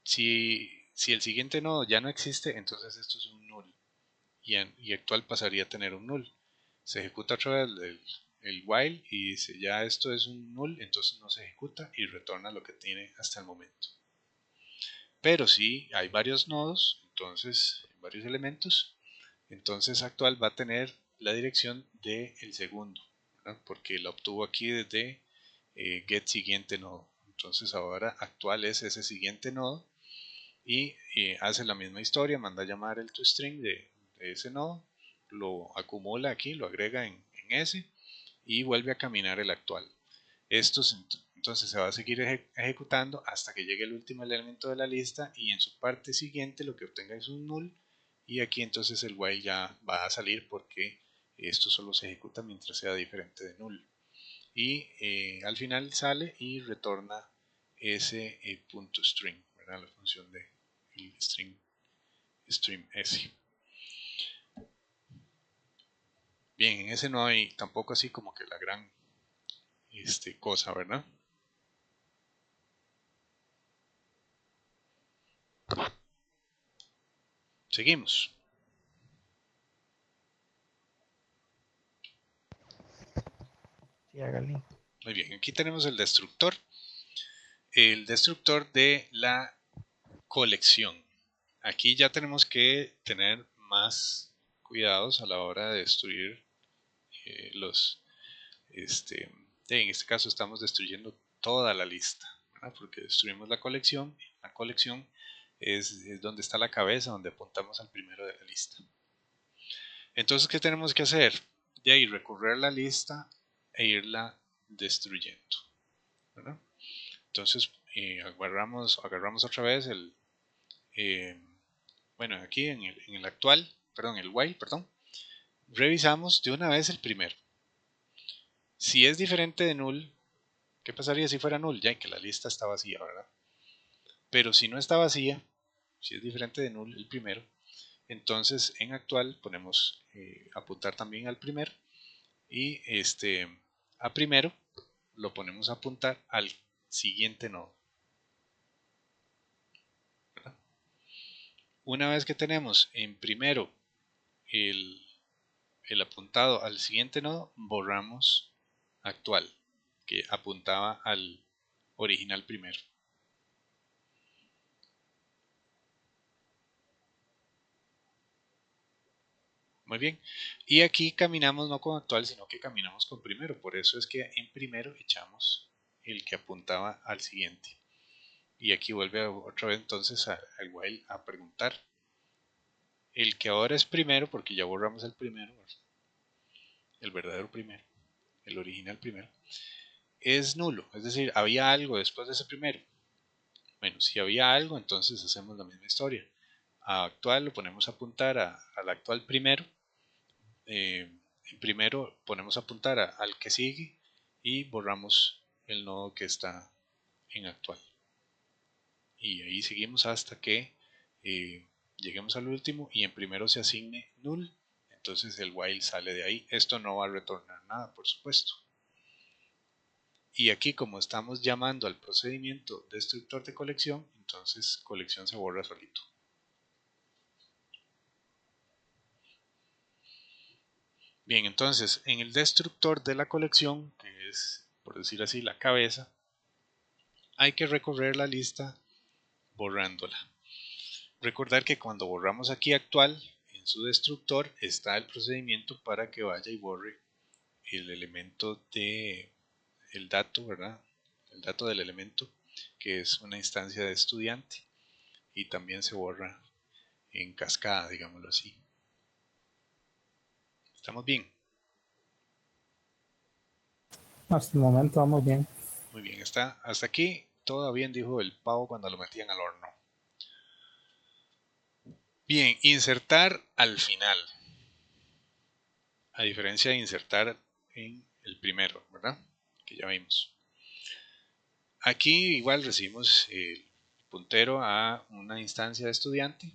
Si el siguiente nodo ya no existe, entonces esto es un null. Y actual pasaría a tener un null. Se ejecuta otra vez el while y dice ya esto es un null, entonces no se ejecuta y retorna lo que tiene hasta el momento. Pero si hay varios nodos, entonces varios elementos, entonces actual va a tener la dirección del segundo, ¿verdad? Porque la obtuvo aquí desde get siguiente nodo. Entonces ahora actual es ese siguiente nodo y hace la misma historia, manda a llamar el toString de ese nodo, lo acumula aquí, lo agrega en ese y vuelve a caminar el actual. Entonces se va a seguir ejecutando hasta que llegue el último elemento de la lista y en su parte siguiente lo que obtenga es un null y aquí entonces el while ya va a salir porque esto solo se ejecuta mientras sea diferente de null y al final sale y retorna ese punto string, ¿verdad? La función de string s. Bien, en ese no hay tampoco así como que la gran cosa, ¿verdad? Seguimos. Sí, hágale. Muy bien, aquí tenemos el destructor de la colección. Aquí ya tenemos que tener más cuidados a la hora de destruir los, en este caso estamos destruyendo toda la lista, ¿verdad? Porque destruimos la colección. La colección es donde está la cabeza, donde apuntamos al primero de la lista. Entonces, ¿qué tenemos que hacer? De ahí recorrer la lista e irla destruyendo, ¿verdad? Entonces, agarramos otra vez bueno, aquí en el actual, perdón, el while, perdón, revisamos de una vez el primero. Si es diferente de null, ¿qué pasaría si fuera null? Ya que la lista está vacía, ¿verdad? Pero si no está vacía, si es diferente de null el primero, entonces en actual ponemos apuntar también al primero y a primero lo ponemos a apuntar al siguiente nodo, ¿verdad? Una vez que tenemos en primero el, el apuntado al siguiente nodo, borramos actual, que apuntaba al original primero. Muy bien. Y aquí caminamos no con actual, sino que caminamos con primero. Por eso es que en primero echamos el que apuntaba al siguiente. Y aquí vuelve otra vez entonces al while a preguntar. El que ahora es primero, porque ya borramos el primero, el verdadero primero, el original primero, es nulo. Es decir, había algo después de ese primero. Bueno, si había algo, entonces hacemos la misma historia. A actual lo ponemos a apuntar al actual primero. Primero ponemos a apuntar al que sigue y borramos el nodo que está en actual. Y ahí seguimos hasta que lleguemos al último y en primero se asigne null. Entonces el while sale de ahí. Esto no va a retornar nada, por supuesto. Y aquí como estamos llamando al procedimiento destructor de colección, entonces colección se borra solito. Bien, entonces en el destructor de la colección, que es por decir así la cabeza, hay que recorrer la lista borrándola. Recordar que cuando borramos aquí actual, en su destructor está el procedimiento para que vaya y borre el elemento de el dato, ¿verdad? El dato del elemento, que es una instancia de estudiante, y también se borra en cascada, digámoslo así. ¿Estamos bien? Hasta el momento vamos bien. Muy bien, está hasta aquí todo bien, dijo el pavo cuando lo metían al horno. Bien, insertar al final, a diferencia de insertar en el primero, ¿verdad? Que ya vimos. Aquí igual recibimos el puntero a una instancia de estudiante.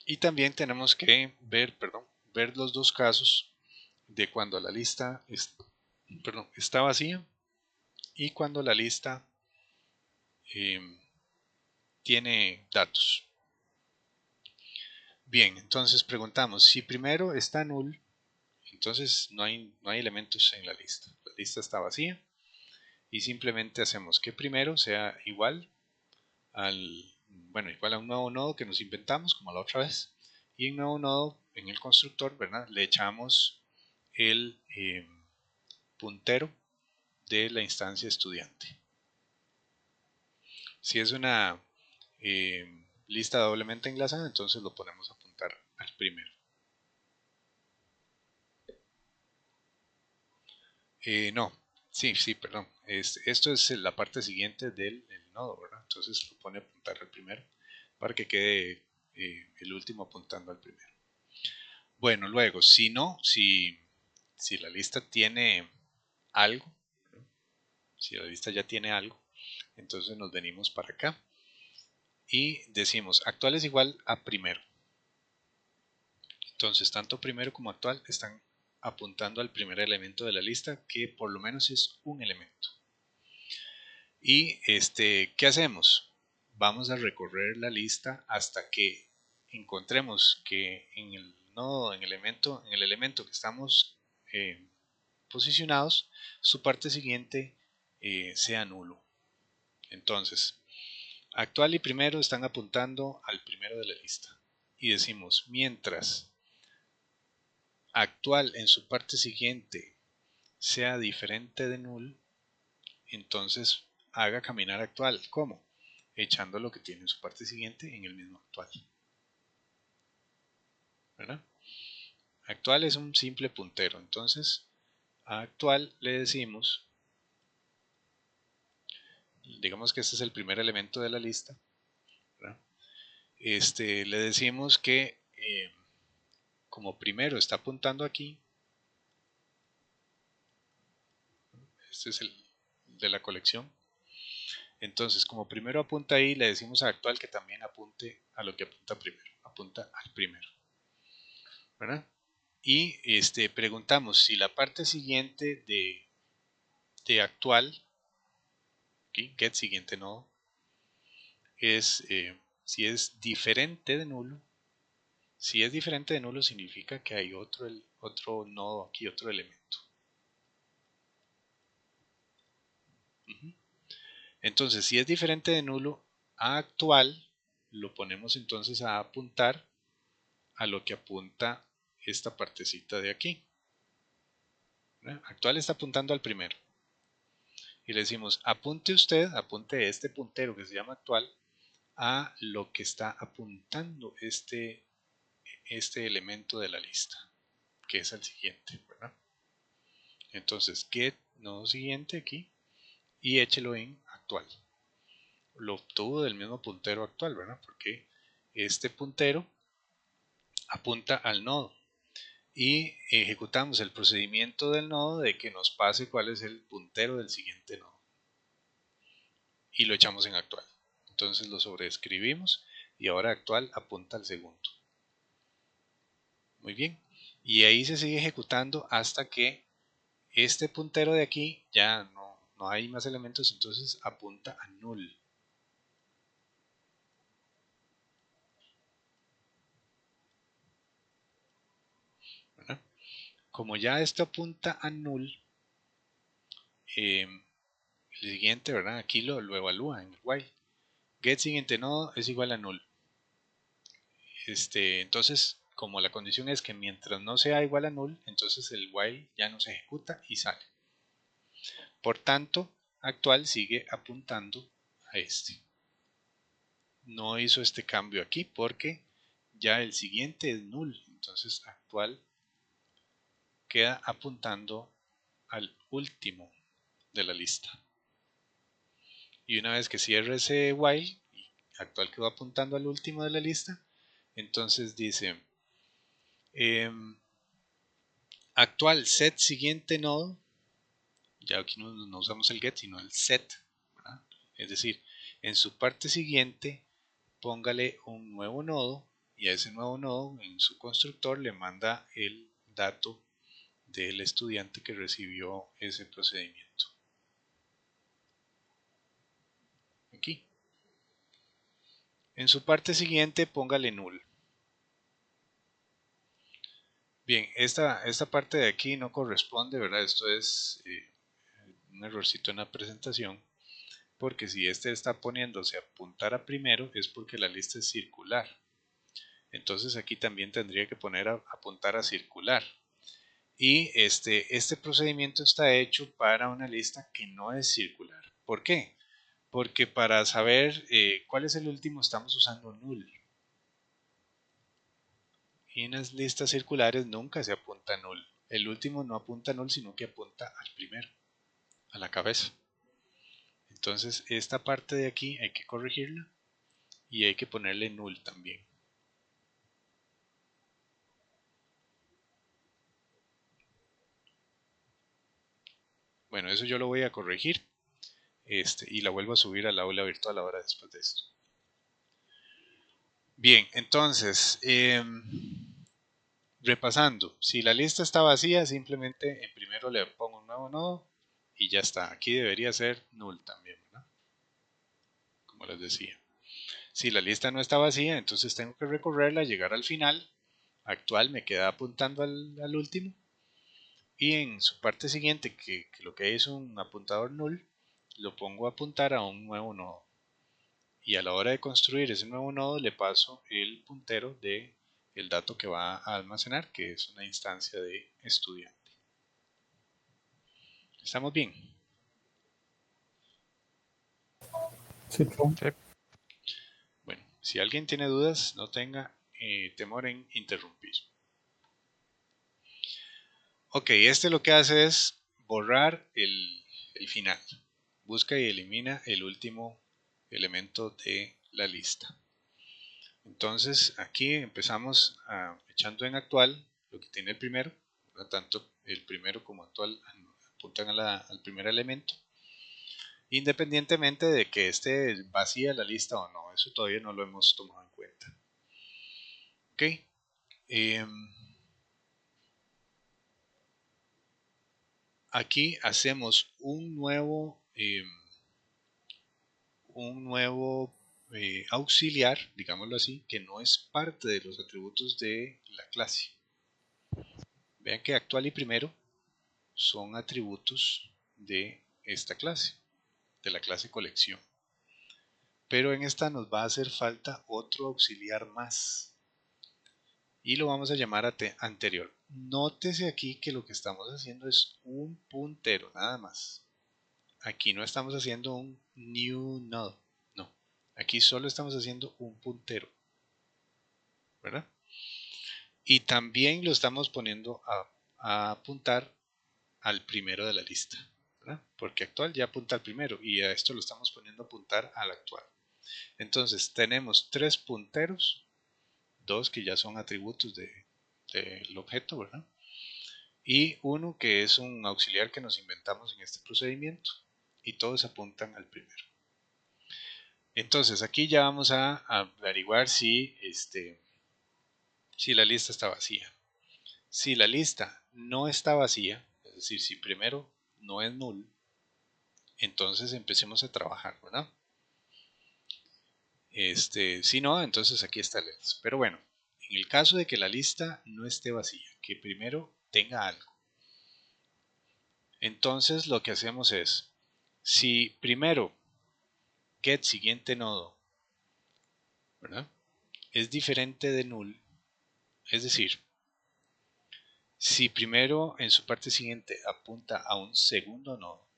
Y también tenemos que ver los dos casos de cuando la lista está vacía y cuando la lista eh, tiene datos. Bien, entonces preguntamos, si primero está null, entonces no hay elementos en la lista. La lista está vacía y simplemente hacemos que primero sea igual igual a un nuevo nodo que nos inventamos como la otra vez, y en nuevo nodo en el constructor, ¿verdad? Le echamos el puntero de la instancia estudiante. Si es una lista doblemente enlazada, entonces lo ponemos a apuntar al primero. No, sí, perdón. Esto es la parte siguiente del nodo, ¿verdad? Entonces lo pone a apuntar al primero para que quede el último apuntando al primero. Bueno, luego, si la lista tiene algo, ¿no? Si la lista ya tiene algo, entonces nos venimos para acá y decimos actual es igual a primero. Entonces, tanto primero como actual están apuntando al primer elemento de la lista, que por lo menos es un elemento. Y ¿qué hacemos? Vamos a recorrer la lista hasta que encontremos que en el nodo, en el elemento que estamos posicionados, su parte siguiente sea nulo. Entonces, actual y primero están apuntando al primero de la lista. Y decimos, mientras actual en su parte siguiente sea diferente de null, entonces haga caminar actual. ¿Cómo? Echando lo que tiene en su parte siguiente en el mismo actual. ¿Verdad? Actual es un simple puntero. Entonces, a actual le decimos, digamos que este es el primer elemento de la lista, ¿verdad? Le decimos que como primero está apuntando aquí, este es el de la colección, entonces como primero apunta ahí, le decimos a actual que también apunte a lo que apunta primero, apunta al primero, ¿verdad? Y preguntamos si la parte siguiente de actual, ¿okay? Get siguiente nodo, es si es diferente de nulo. Si es diferente de nulo significa que hay otro nodo aquí, otro elemento. Entonces, si es diferente de nulo a actual, lo ponemos entonces a apuntar a lo que apunta esta partecita de aquí. Actual está apuntando al primero. Y le decimos, apunte este puntero que se llama actual, a lo que está apuntando este elemento de la lista, que es el siguiente, ¿verdad? Entonces, get nodo siguiente aquí y échelo en actual. Lo obtuvo del mismo puntero actual, ¿verdad? Porque este puntero apunta al nodo y ejecutamos el procedimiento del nodo de que nos pase cuál es el puntero del siguiente nodo y lo echamos en actual. Entonces lo sobreescribimos y ahora actual apunta al segundo. Muy bien. Y ahí se sigue ejecutando hasta que este puntero de aquí ya no hay más elementos, entonces apunta a null. ¿Verdad? Como ya esto apunta a null, el siguiente, ¿verdad? Aquí lo evalúa en el while. Get siguiente nodo es igual a null. Entonces, como la condición es que mientras no sea igual a null, entonces el while ya no se ejecuta y sale. Por tanto, actual sigue apuntando a este. No hizo este cambio aquí porque ya el siguiente es null, entonces actual queda apuntando al último de la lista. Y una vez que cierre ese while, actual quedó apuntando al último de la lista, entonces dice actual set siguiente nodo, ya aquí no usamos el get sino el set, ¿verdad? Es decir, en su parte siguiente póngale un nuevo nodo y a ese nuevo nodo en su constructor le manda el dato del estudiante que recibió ese procedimiento. Aquí. En su parte siguiente póngale null. Bien, esta parte de aquí no corresponde, ¿verdad? Esto es un errorcito en la presentación, porque si este está poniéndose a apuntar a primero es porque la lista es circular. Entonces aquí también tendría que poner a apuntar a circular. Y este procedimiento está hecho para una lista que no es circular. ¿Por qué? Porque para saber cuál es el último estamos usando null. Y en las listas circulares nunca se apunta null. El último no apunta null, sino que apunta al primero, a la cabeza. Entonces esta parte de aquí hay que corregirla y hay que ponerle null también. Bueno, eso yo lo voy a corregir y la vuelvo a subir al aula virtual ahora después de esto. Bien, entonces, repasando, si la lista está vacía, simplemente en primero le pongo un nuevo nodo y ya está. Aquí debería ser null también, ¿verdad? Como les decía. Si la lista no está vacía, entonces tengo que recorrerla, llegar al final. Actual me queda apuntando al último. Y en su parte siguiente, que lo que es un apuntador null, lo pongo a apuntar a un nuevo nodo. Y a la hora de construir ese nuevo nodo le paso el puntero de el dato que va a almacenar, que es una instancia de estudiante. ¿Estamos bien? Sí, true. Sí. Bueno, si alguien tiene dudas, no tenga temor en interrumpir. Ok, este lo que hace es borrar el final. Busca y elimina el último elemento de la lista. Entonces aquí empezamos echando en actual lo que tiene el primero. Por lo tanto, el primero como actual apuntan al primer elemento. Independientemente de que esté vacía la lista o no. Eso todavía no lo hemos tomado en cuenta. Ok. Aquí hacemos un nuevo auxiliar, digámoslo así, que no es parte de los atributos de la clase. Vean que actual y primero son atributos de esta clase, de la clase colección. Pero en esta nos va a hacer falta otro auxiliar más. Y lo vamos a llamar anterior. Nótese aquí que lo que estamos haciendo es un puntero, nada más. Aquí no estamos haciendo un new node, no. Aquí solo estamos haciendo un puntero, ¿verdad? Y también lo estamos poniendo a apuntar al primero de la lista, ¿verdad? Porque actual ya apunta al primero y a esto lo estamos poniendo a apuntar al actual. Entonces tenemos tres punteros, dos que ya son atributos del objeto, ¿verdad? Y uno que es un auxiliar que nos inventamos en este procedimiento y todos apuntan al primero. Entonces aquí ya vamos a averiguar si la lista está vacía. Si la lista no está vacía, es decir, si primero no es null, entonces empecemos a trabajar, ¿verdad? Si no, entonces aquí está el else. Pero bueno, en el caso de que la lista no esté vacía, que primero tenga algo, entonces lo que hacemos es, si primero get siguiente nodo, ¿verdad? Es diferente de null, Es decir, si primero en su parte siguiente apunta a un segundo nodo,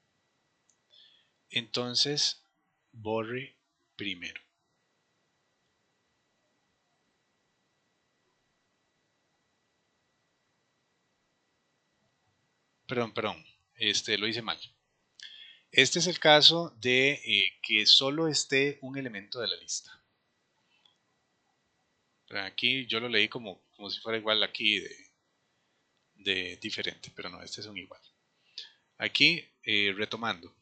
entonces borre primero. Perdón, lo hice mal. Este es el caso de que solo esté un elemento de la lista. Aquí yo lo leí como si fuera igual aquí de diferente, pero no, este es un igual. Aquí, retomando,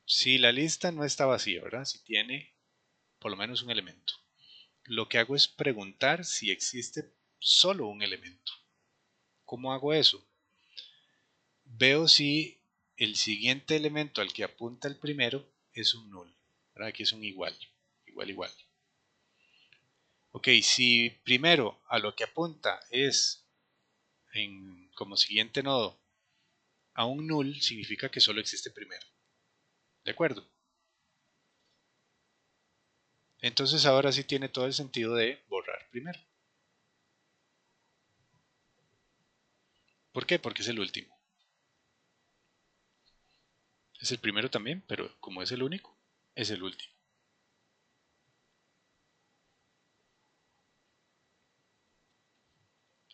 si la lista no está vacía, ¿verdad? Si tiene por lo menos un elemento, lo que hago es preguntar si existe solo un elemento. ¿Cómo hago eso? Veo si el siguiente elemento al que apunta el primero es un null, ¿verdad? Aquí es un igual, igual. Ok, si primero a lo que apunta es como siguiente nodo a un null, significa que solo existe primero. ¿De acuerdo? Entonces ahora sí tiene todo el sentido de borrar primero. ¿Por qué? Porque es el último. Es el primero también, pero como es el único, es el último.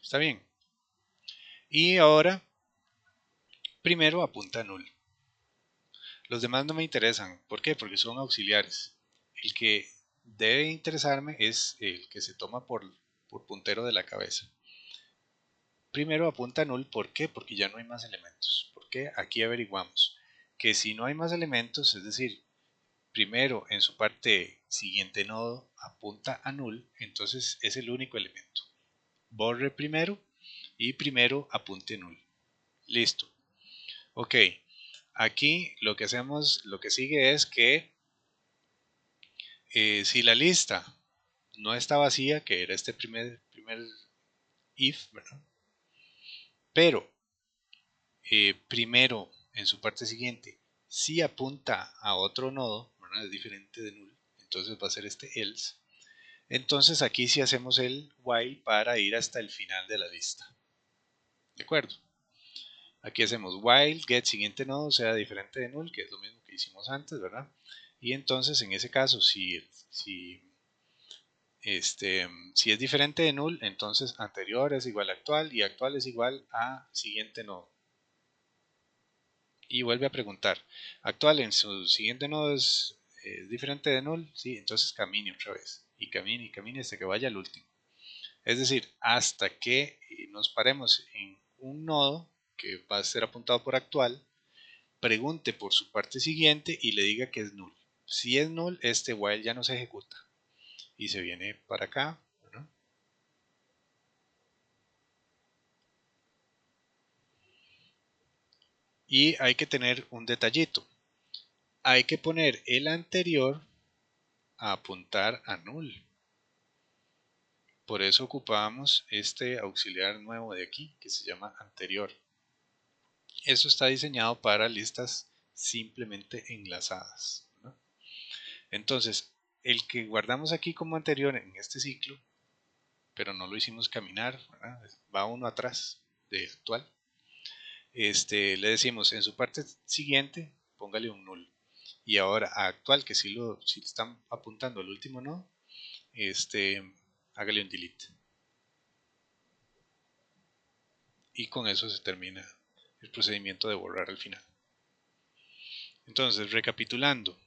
¿Está bien? Y ahora, primero apunta a null. Los demás no me interesan. ¿Por qué? Porque son auxiliares. El que debe interesarme es el que se toma por puntero de la cabeza. Primero apunta a null. ¿Por qué? Porque ya no hay más elementos. ¿Por qué? Aquí averiguamos que si no hay más elementos, es decir, primero en su parte siguiente nodo apunta a null, entonces es el único elemento. Borre primero y primero apunte null. Listo. Ok. Aquí lo que hacemos, lo que sigue es que si la lista no está vacía, que era este primer if, ¿verdad? Pero primero en su parte siguiente si apunta a otro nodo, ¿verdad? Es diferente de null, entonces va a ser este else. Entonces aquí sí hacemos el while para ir hasta el final de la lista. ¿De acuerdo? Aquí hacemos while get siguiente nodo sea diferente de null, que es lo mismo que hicimos antes, ¿verdad? Y entonces en ese caso, si es diferente de null, entonces anterior es igual a actual y actual es igual a siguiente nodo. Y vuelve a preguntar, actual en su siguiente nodo es diferente de null, sí, entonces camine otra vez. Y camine hasta que vaya al último. Es decir, hasta que nos paremos en un nodo que va a ser apuntado por actual, pregunte por su parte siguiente y le diga que es null. Si es null, este while ya no se ejecuta y se viene para acá, ¿no? Y hay que tener un detallito. Hay que poner el anterior a apuntar a null. Por eso ocupamos este auxiliar nuevo de aquí que se llama anterior. Eso está diseñado para listas simplemente enlazadas, ¿no? Entonces, el que guardamos aquí como anterior en este ciclo, pero no lo hicimos caminar, ¿verdad? Va uno atrás de actual. Le decimos en su parte siguiente, póngale un null. Y ahora a actual, que si están apuntando al último nodo, hágale un delete. Y con eso se termina el procedimiento de borrar al final. Entonces, recapitulando,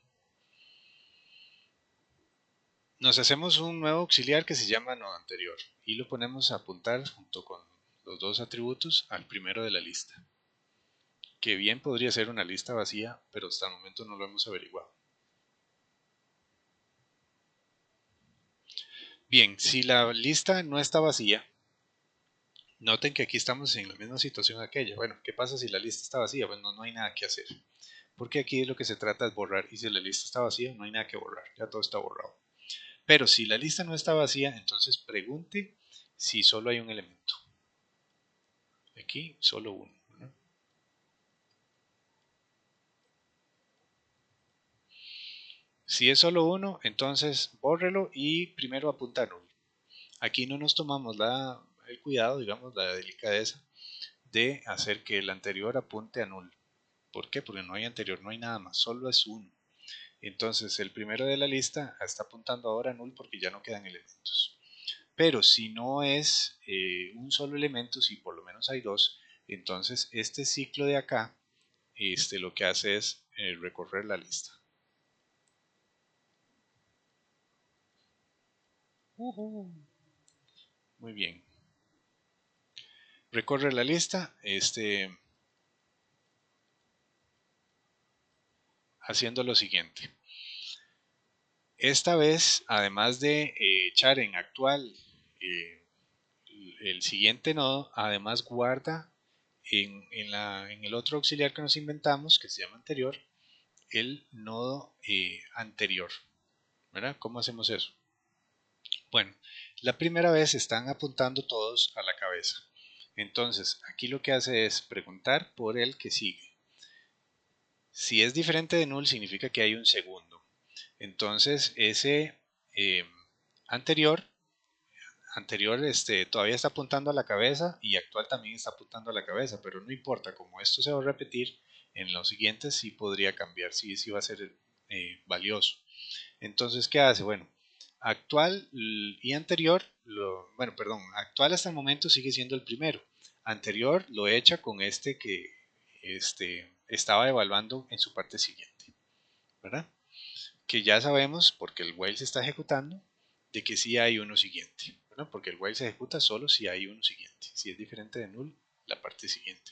nos hacemos un nuevo auxiliar que se llama nodo anterior y lo ponemos a apuntar junto con los dos atributos al primero de la lista, que bien podría ser una lista vacía, pero hasta el momento no lo hemos averiguado. Bien, si la lista no está vacía, noten que aquí estamos en la misma situación aquella. Bueno, ¿qué pasa si la lista está vacía? Bueno, no hay nada que hacer, porque aquí lo que se trata es borrar, y si la lista está vacía, no hay nada que borrar, ya todo está borrado. Pero si la lista no está vacía, entonces pregunte si solo hay un elemento. Aquí solo uno, ¿no? Si es solo uno, entonces bórrelo y primero apunta a null. Aquí no nos tomamos el cuidado, digamos, la delicadeza de hacer que el anterior apunte a null. ¿Por qué? Porque no hay anterior, no hay nada más, solo es uno. Entonces el primero de la lista está apuntando ahora a null porque ya no quedan elementos. Pero si no es un solo elemento, si por lo menos hay dos, entonces este ciclo de acá lo que hace es recorrer la lista. Muy bien. Recorre la lista haciendo lo siguiente. Esta vez, además de echar en actual el siguiente nodo, además guarda en el otro auxiliar que nos inventamos, que se llama anterior, el nodo anterior. ¿Verdad? ¿Cómo hacemos eso? Bueno, la primera vez están apuntando todos a la cabeza. Entonces, aquí lo que hace es preguntar por el que sigue. Si es diferente de null, significa que hay un segundo. Entonces, ese eh, anterior todavía está apuntando a la cabeza y actual también está apuntando a la cabeza, pero no importa, como esto se va a repetir, en los siguientes sí podría cambiar, sí va a ser valioso. Entonces, ¿qué hace? Bueno, actual y anterior, actual hasta el momento sigue siendo el primero. Anterior lo echa con este que estaba evaluando en su parte siguiente, ¿verdad? Que ya sabemos, porque el while se está ejecutando, de que sí hay uno siguiente, ¿verdad? Porque el while se ejecuta solo si hay uno siguiente. Si es diferente de null, la parte siguiente.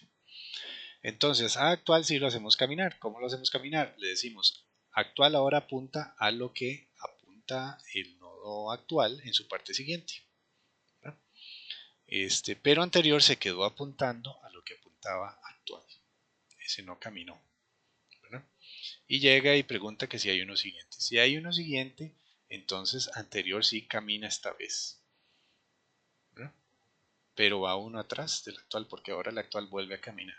Entonces, a actual sí lo hacemos caminar. ¿Cómo lo hacemos caminar? Le decimos, actual ahora apunta a lo que apunta el nodo actual en su parte siguiente. ¿Verdad? Pero anterior se quedó apuntando a lo que apuntaba actual. Ese no caminó. ¿Verdad? Y llega y pregunta que si hay uno siguiente. Si hay uno siguiente, entonces anterior sí camina esta vez. ¿Verdad? Pero va uno atrás del actual porque ahora el actual vuelve a caminar.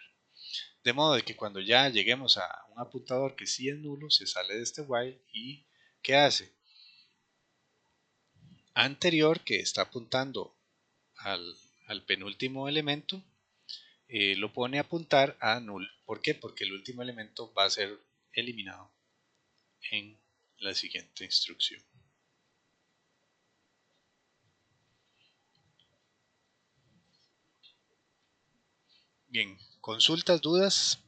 De modo de que cuando ya lleguemos a un apuntador que sí es nulo, se sale de este while y ¿qué hace? Anterior, que está apuntando al penúltimo elemento, lo pone a apuntar a null. ¿Por qué? Porque el último elemento va a ser eliminado en la siguiente instrucción. Bien, consultas, dudas.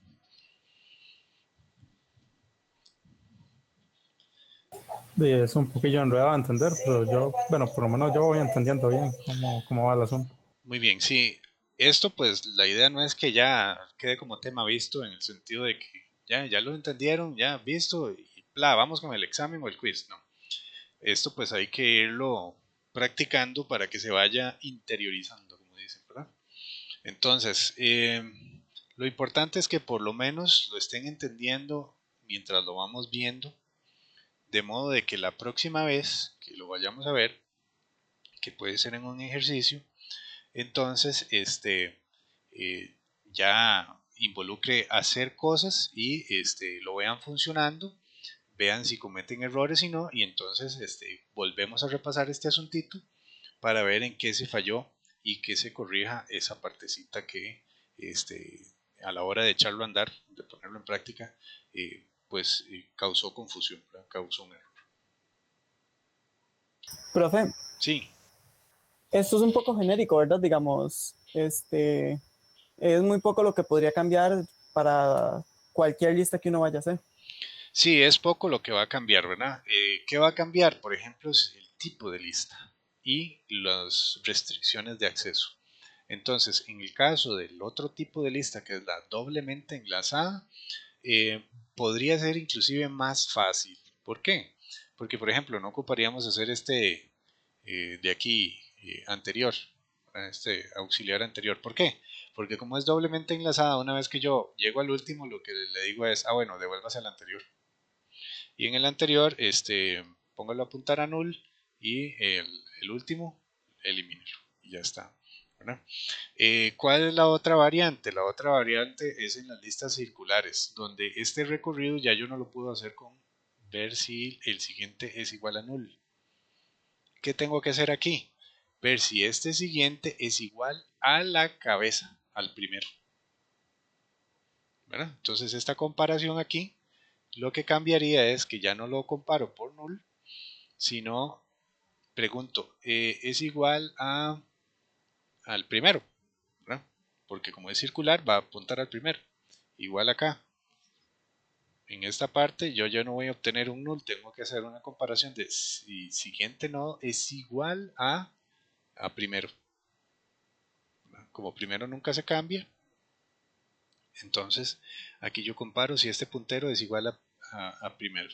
Y es un poquillo enredado a entender, pero yo, bueno, por lo menos yo voy entendiendo bien cómo va el asunto. Muy bien, sí. Esto pues la idea no es que ya quede como tema visto en el sentido de que ya lo entendieron, ya visto y bla, vamos con el examen o el quiz, no. Esto pues hay que irlo practicando para que se vaya interiorizando, como dicen, ¿verdad? Entonces, lo importante es que por lo menos lo estén entendiendo mientras lo vamos viendo, de modo de que la próxima vez que lo vayamos a ver, que puede ser en un ejercicio, entonces eh, ya involucre hacer cosas y lo vean funcionando, vean si cometen errores y no, y entonces volvemos a repasar este asuntito para ver en qué se falló y que se corrija esa partecita que a la hora de echarlo a andar, de ponerlo en práctica, causó confusión, ¿verdad? Causó un error. Profe, Sí, esto es un poco genérico, ¿verdad? Digamos, es muy poco lo que podría cambiar para cualquier lista que uno vaya a hacer. sí, es poco lo que va a cambiar, ¿verdad? ¿Qué va a cambiar? Por ejemplo, es el tipo de lista y las restricciones de acceso. Entonces, en el caso del otro tipo de lista, que es la doblemente enlazada, eh, podría ser inclusive más fácil. ¿Por qué? Porque, por ejemplo, no ocuparíamos hacer de aquí anterior, este auxiliar anterior. ¿Por qué? Porque como es doblemente enlazada, una vez que yo llego al último, lo que le digo es, bueno, devuélvase al anterior. Y en el anterior, póngalo a apuntar a null y el último, elimínelo. Y ya está. ¿Verdad? ¿Cuál es la otra variante? La otra variante es en las listas circulares, donde este recorrido ya yo no lo puedo hacer con ver si el siguiente es igual a null. ¿Qué tengo que hacer aquí? ver si este siguiente es igual a la cabeza, al primero, ¿verdad? Entonces esta comparación aquí, lo que cambiaría es que ya no lo comparo por null, sino pregunto, ¿es igual al primero? ¿Verdad? Porque como es circular, va a apuntar al primero. Igual acá. En esta parte yo ya no voy a obtener un null, tengo que hacer una comparación de si siguiente nodo es igual a primero. Como primero nunca se cambia, entonces aquí yo comparo si este puntero es igual a primero.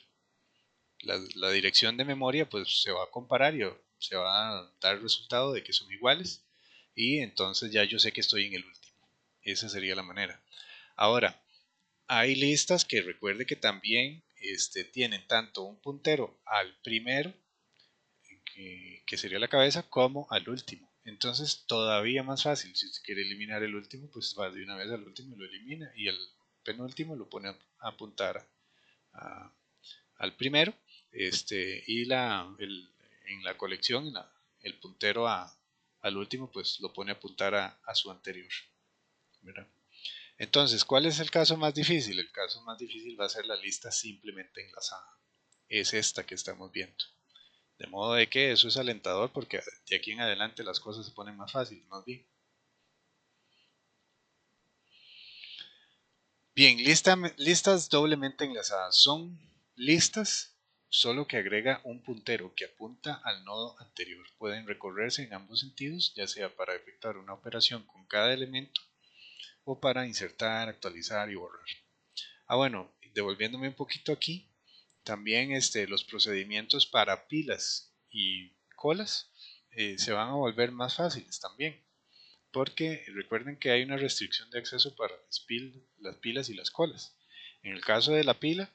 La dirección de memoria pues se va a comparar y se va a dar el resultado de que son iguales y entonces ya yo sé que estoy en el último. Esa sería la manera. Ahora, hay listas que recuerde que también tienen tanto un puntero al primero, que sería la cabeza, como al último. Entonces todavía más fácil, si usted quiere eliminar el último, pues va de una vez al último y lo elimina, y el penúltimo lo pone a apuntar a, al primero, y en la colección, el puntero al último, pues lo pone a apuntar a su anterior, ¿verdad? Entonces, ¿cuál es el caso más difícil? El caso más difícil va a ser la lista simplemente enlazada. Es esta que estamos viendo. De modo de que eso es alentador porque de aquí en adelante las cosas se ponen más fáciles, más bien. Bien, listas doblemente enlazadas. Son listas solo que agrega un puntero que apunta al nodo anterior. Pueden recorrerse en ambos sentidos, ya sea para efectuar una operación con cada elemento o para insertar, actualizar y borrar. Bueno, devolviéndome un poquito aquí, también los procedimientos para pilas y colas se van a volver más fáciles también, porque recuerden que hay una restricción de acceso para las pilas y las colas. En el caso de la pila,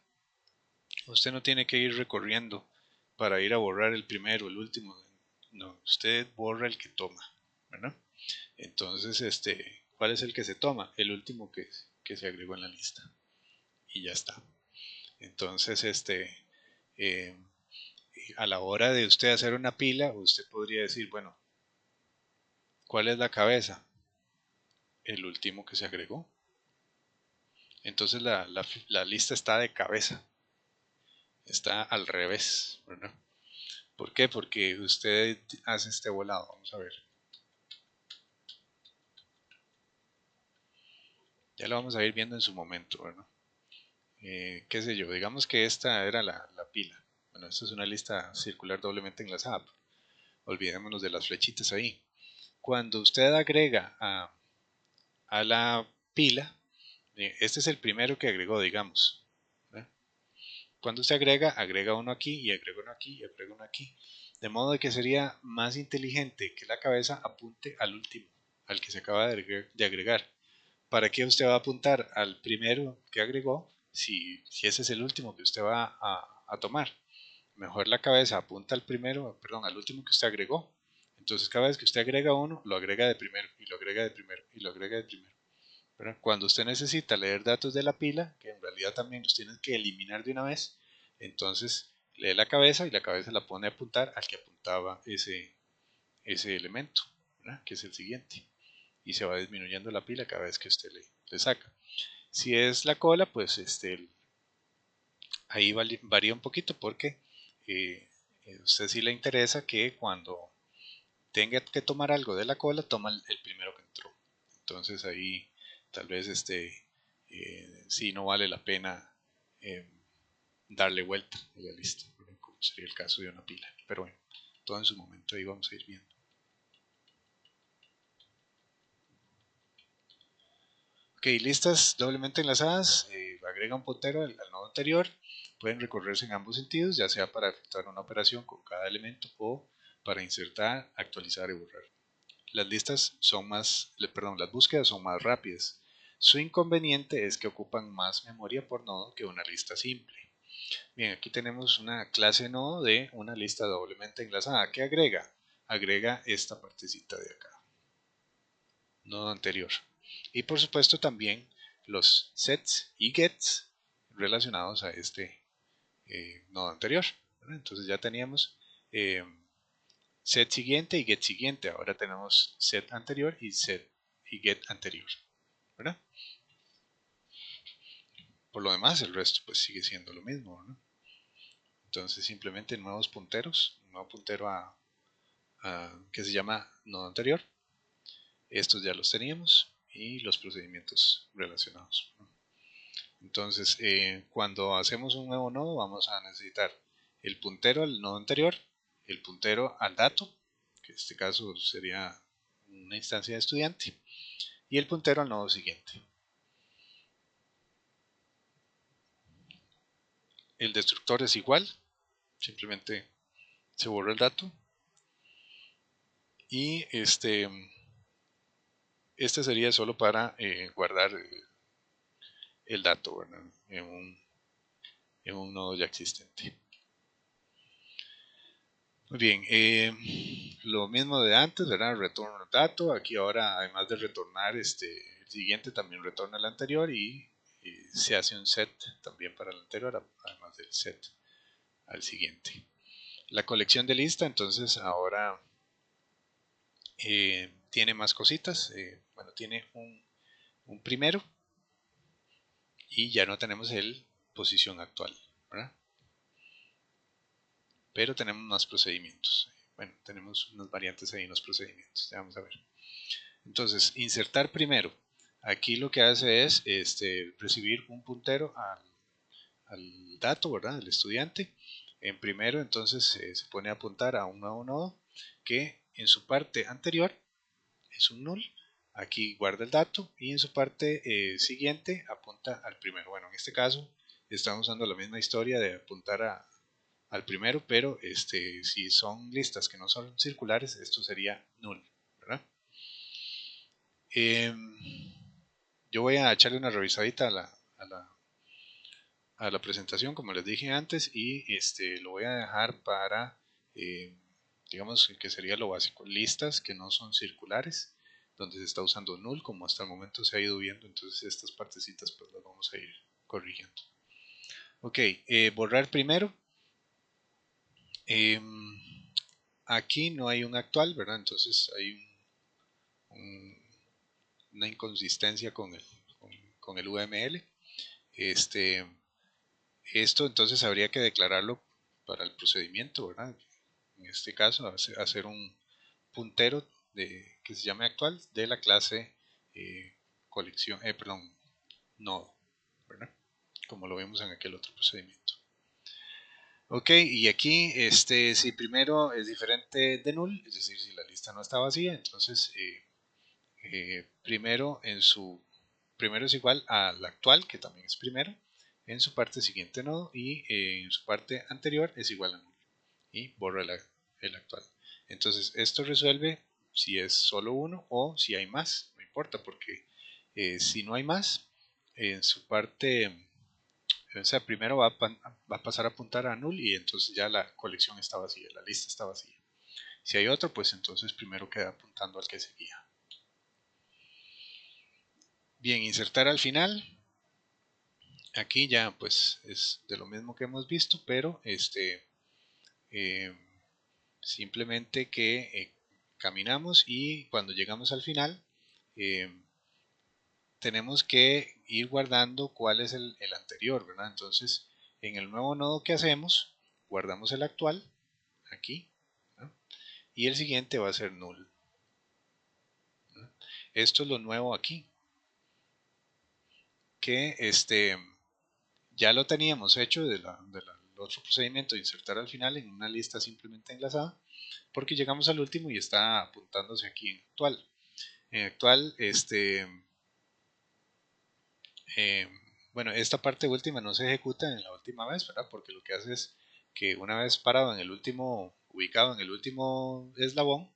usted no tiene que ir recorriendo para ir a borrar el primero, el último, no, usted borra el que toma, ¿verdad? Entonces, ¿cuál es el que se toma? El último que se agregó en la lista. Y ya está. Entonces, eh, a la hora de usted hacer una pila, usted podría decir, bueno, ¿cuál es la cabeza? El último que se agregó. Entonces la lista está de cabeza, está al revés, ¿verdad? ¿Por qué? Porque usted hace este volado, vamos a ver. Ya lo vamos a ir viendo en su momento, ¿verdad? Qué sé yo, digamos que esta era la pila. Bueno, esta es una lista circular doblemente enlazada. Olvidémonos de las flechitas ahí. Cuando usted agrega a la pila, este es el primero que agregó, digamos. ¿Ve? Cuando usted agrega uno aquí y agrega uno aquí y agrega uno aquí. De modo de que sería más inteligente que la cabeza apunte al último, al que se acaba de agregar. ¿Para qué usted va a apuntar al primero que agregó si ese es el último que usted va a tomar? Mejor la cabeza apunta al primero, perdón, al último que usted agregó. Entonces cada vez que usted agrega uno, lo agrega de primero y lo agrega de primero y lo agrega de primero. ¿Verdad? Cuando usted necesita leer datos de la pila, que en realidad también los tiene que eliminar de una vez, entonces lee la cabeza y la cabeza la pone a apuntar al que apuntaba ese elemento, ¿verdad? Que es el siguiente. Y se va disminuyendo la pila cada vez que usted le saca. Si es la cola, pues ahí varía un poquito porque a usted sí le interesa que cuando tenga que tomar algo de la cola, toma el primero que entró. Entonces ahí tal vez sí no vale la pena eh, darle vuelta a la lista, como sería el caso de una pila. Pero bueno, todo en su momento ahí vamos a ir viendo. Ok, listas doblemente enlazadas, agrega un puntero al nodo anterior, pueden recorrerse en ambos sentidos, ya sea para efectuar una operación con cada elemento o para insertar, actualizar y borrar. Las listas son las búsquedas son más rápidas. Su inconveniente es que ocupan más memoria por nodo que una lista simple. Bien, aquí tenemos una clase nodo de una lista doblemente enlazada. ¿Qué agrega? Agrega esta partecita de acá, nodo anterior. Y por supuesto también los sets y gets relacionados a este nodo anterior. Entonces ya teníamos, eh, eh, la, la, lista, la, lista, doblemente enlazada. Entonces, ¿qué es lo que agrega? Agrega esta partecita de acá, nodo anterior. Y por supuesto también los sets y gets relacionados a este nodo anterior. Entonces ya teníamos, la lista doblemente enlazada. set siguiente y get siguiente. Ahora tenemos set anterior y set y get anterior, ¿verdad? Por lo demás, el resto pues sigue siendo lo mismo, ¿no? Entonces simplemente nuevos punteros, un nuevo puntero que se llama nodo anterior. Estos ya los teníamos y los procedimientos relacionados, ¿no? Entonces, cuando hacemos un nuevo nodo, vamos a necesitar el puntero al nodo anterior, el puntero al dato, que en este caso sería una instancia de estudiante, y el puntero al nodo siguiente. El destructor es igual, simplemente se borra el dato. Y este sería solo para guardar el dato, ¿verdad? En un nodo ya existente. Muy bien, lo mismo de antes, ¿verdad? Retorno dato. Aquí ahora, además de retornar el siguiente, también retorna el anterior y se hace un set también para el anterior, además del set al siguiente. La colección de lista, entonces ahora tiene más cositas. Bueno, tiene un primero y ya no tenemos el posición actual, ¿verdad? Pero tenemos más procedimientos. Bueno, tenemos unas variantes ahí en los procedimientos. Ya vamos a ver. Entonces, insertar primero. Aquí lo que hace es recibir un puntero al dato, ¿verdad? Del estudiante. En primero, entonces, se pone a apuntar a un nuevo nodo que en su parte anterior es un null. Aquí guarda el dato y en su parte siguiente apunta al primero. Bueno, en este caso estamos usando la misma historia de apuntar al primero, pero si son listas que no son circulares, esto sería null, ¿verdad? Yo voy a echarle una revisadita a la presentación, como les dije antes, y lo voy a dejar para, digamos que sería lo básico, listas que no son circulares, donde se está usando null, como hasta el momento se ha ido viendo, entonces estas partecitas pues las vamos a ir corrigiendo. Ok, borrar primero. Aquí no hay un actual, ¿verdad? Entonces hay una inconsistencia con el UML. Esto entonces habría que declararlo para el procedimiento, ¿verdad? En este caso, hacer un puntero que se llame actual de la clase nodo, ¿verdad? Como lo vimos en aquel otro procedimiento. Ok, y aquí, si primero es diferente de null, es decir, si la lista no está vacía, entonces primero es igual al actual, que también es primero, en su parte siguiente nodo, y en su parte anterior es igual a null, y borra el actual. Entonces esto resuelve si es solo uno o si hay más, no importa, porque si no hay más, en su parte, o sea, primero va a pasar a apuntar a null y entonces ya la colección está vacía, la lista está vacía. Si hay otro, pues entonces primero queda apuntando al que seguía. Bien, insertar al final. Aquí ya pues es de lo mismo que hemos visto, pero eh, simplemente que caminamos y cuando llegamos al final eh, tenemos que ir guardando cuál es el anterior, ¿verdad? Entonces, en el nuevo nodo que hacemos, guardamos el actual, aquí, ¿no? Y el siguiente va a ser null, ¿no? Esto es lo nuevo aquí, que ya lo teníamos hecho del otro procedimiento de insertar al final en una lista simplemente enlazada, porque llegamos al último y está apuntándose aquí en actual. En actual, bueno, esta parte última no se ejecuta en la última vez, ¿verdad? Porque lo que hace es que una vez parado en el último, ubicado en el último eslabón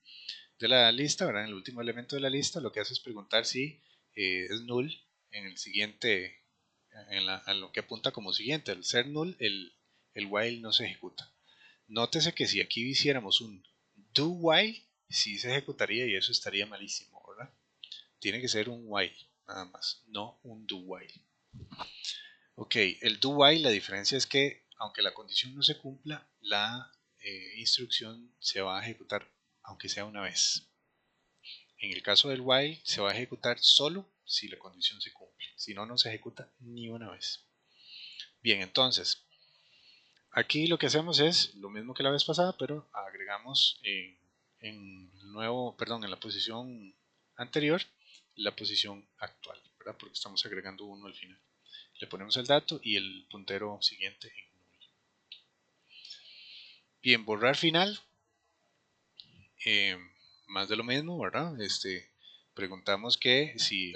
de la lista, ¿verdad? En el último elemento de la lista, lo que hace es preguntar si es null en el siguiente, en lo que apunta como siguiente. Al ser null, el while no se ejecuta. Nótese que si aquí hiciéramos un do while, sí se ejecutaría y eso estaría malísimo, ¿verdad? Tiene que ser un while, nada más, no un do while. Ok, el do while, la diferencia es que aunque la condición no se cumpla, la instrucción se va a ejecutar aunque sea una vez. En el caso del while se va a ejecutar solo si la condición se cumple, si no, no se ejecuta ni una vez. Bien, entonces aquí lo que hacemos es lo mismo que la vez pasada, pero agregamos en la posición anterior la posición actual, ¿verdad? Porque estamos agregando 1 al final. Le ponemos el dato y el puntero siguiente en null. Bien, borrar final, más de lo mismo, ¿verdad? Preguntamos que si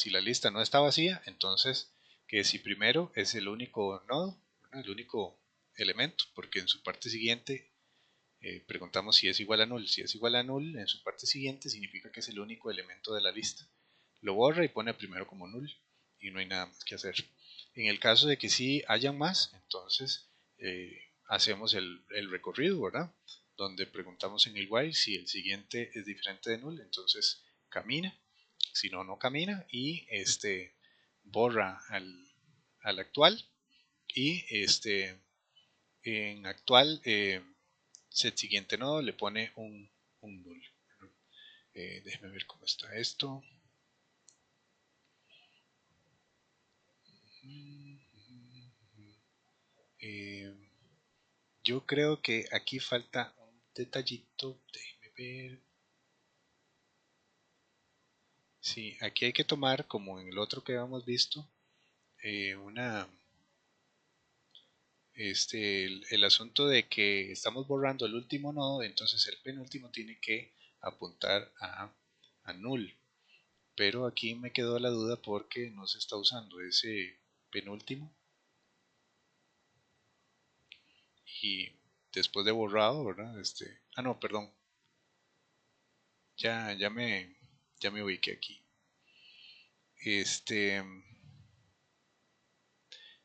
la lista no está vacía, entonces que si primero es el único nodo, ¿verdad? El único elemento, porque en su parte siguiente preguntamos si es igual a null. Si es igual a null en su parte siguiente significa que es el único elemento de la lista. Lo borra y pone primero como null y no hay nada más que hacer. En el caso de que sí hayan más, entonces hacemos el recorrido, ¿verdad? Donde preguntamos en el while si el siguiente es diferente de null, entonces camina, si no, no camina y borra al actual y en actual set siguiente nodo le pone un null. Déjeme ver cómo está esto. Yo creo que aquí falta un detallito. Déjeme ver. Sí, aquí hay que tomar, como en el otro que habíamos visto, el asunto de que estamos borrando el último nodo, entonces el penúltimo tiene que apuntar a null. Pero aquí me quedó la duda porque no se está usando ese penúltimo. Y después de borrado, ¿verdad? No, perdón. Ya me ubiqué aquí.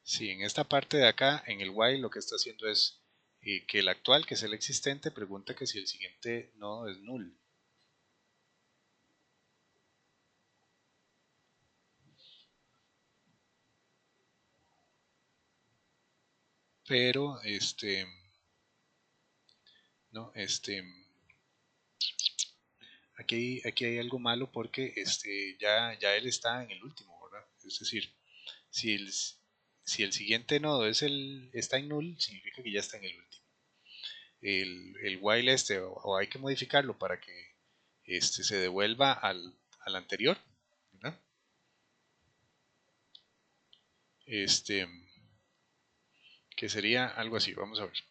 Sí, en esta parte de acá, en el while, lo que está haciendo es que el actual, que es el existente, pregunta que si el siguiente nodo es null. Pero, no, aquí hay algo malo porque ya él está en el último, ¿verdad? Es decir, si el siguiente nodo está en null, significa que ya está en el último. El while o hay que modificarlo para que se devuelva al anterior, ¿verdad? Que sería algo así, vamos a ver.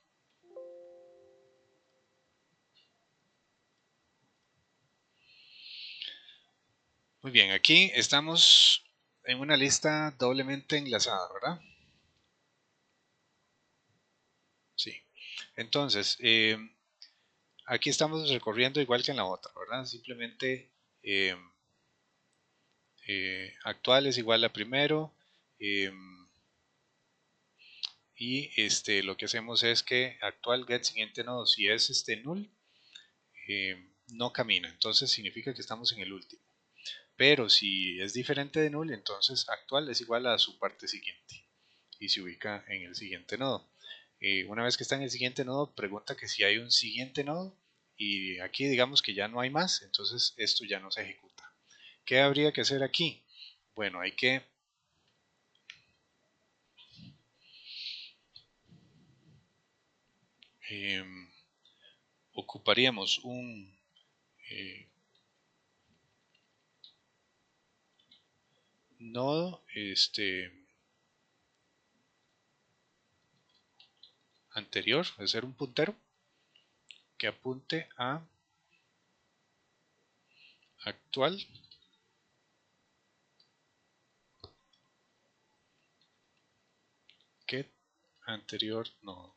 Muy bien, aquí estamos en una lista doblemente enlazada, ¿verdad? Sí. Entonces, aquí estamos recorriendo igual que en la otra, ¿verdad? Simplemente eh, actual es igual a primero y lo que hacemos es que actual get siguiente nodo, si es null, no camina, entonces significa que estamos en el último. Pero si es diferente de null, entonces actual es igual a su parte siguiente y se ubica en el siguiente nodo. Una vez que está en el siguiente nodo, pregunta que si hay un siguiente nodo y aquí digamos que ya no hay más, entonces esto ya no se ejecuta. ¿Qué habría que hacer aquí? Bueno, hay que ocuparíamos un nodo anterior, es ser un puntero que apunte a actual get anterior nodo.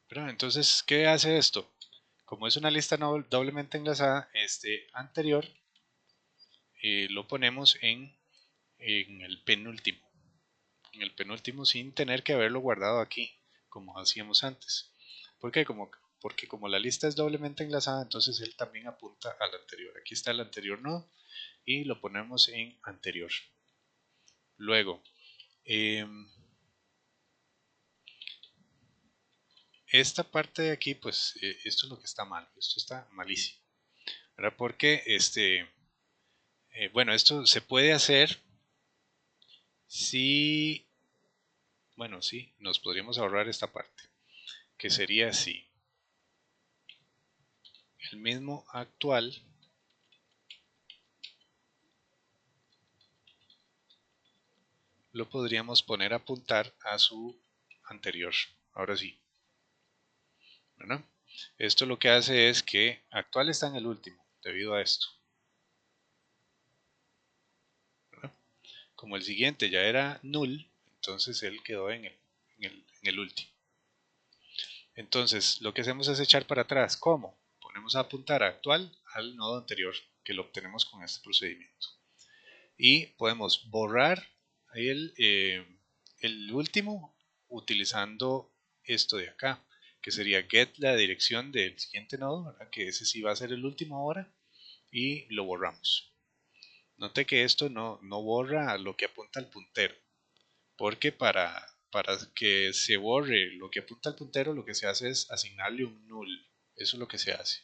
Pero entonces, ¿qué hace esto? Como es una lista doblemente enlazada, este anterior lo ponemos en el penúltimo. En el penúltimo sin tener que haberlo guardado aquí, como hacíamos antes. ¿Por qué? Porque como la lista es doblemente enlazada, entonces él también apunta al anterior. Aquí está el anterior nodo y lo ponemos en anterior. Luego, esta parte de aquí, pues esto es lo que está mal, esto está malísimo, ¿verdad? Porque bueno, esto se puede hacer si, bueno, sí, nos podríamos ahorrar esta parte, que sería así. El mismo actual lo podríamos poner a apuntar a su anterior. Ahora sí, ¿verdad? Esto lo que hace es que actual está en el último, debido a esto, ¿verdad? Como el siguiente ya era null, entonces él quedó en el último. Entonces, lo que hacemos es echar para atrás. ¿Cómo? Ponemos a apuntar actual al nodo anterior, que lo obtenemos con este procedimiento. Y podemos borrar el último utilizando esto de acá, que sería get la dirección del siguiente nodo, ¿verdad? Que ese sí va a ser el último ahora, y lo borramos. Note que esto no borra lo que apunta al puntero, porque para que se borre lo que apunta al puntero, lo que se hace es asignarle un null. Eso es lo que se hace.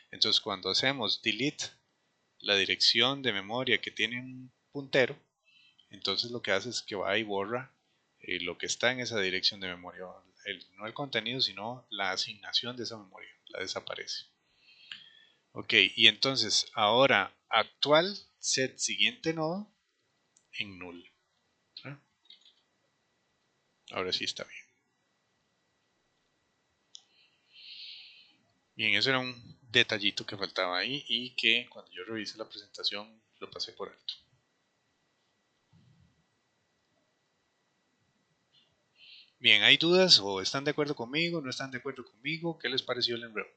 Entonces, cuando hacemos delete la dirección de memoria que tiene un puntero, entonces lo que hace es que va y borra lo que está en esa dirección de memoria. No el contenido, sino la asignación de esa memoria. La desaparece. Ok, y entonces ahora actual set siguiente nodo en null. ¿Ah? Ahora sí está bien. Bien, eso era un detallito que faltaba ahí y que cuando yo revisé la presentación lo pasé por alto. Bien, ¿hay dudas o están de acuerdo conmigo? ¿No están de acuerdo conmigo? ¿Qué les pareció el enredo?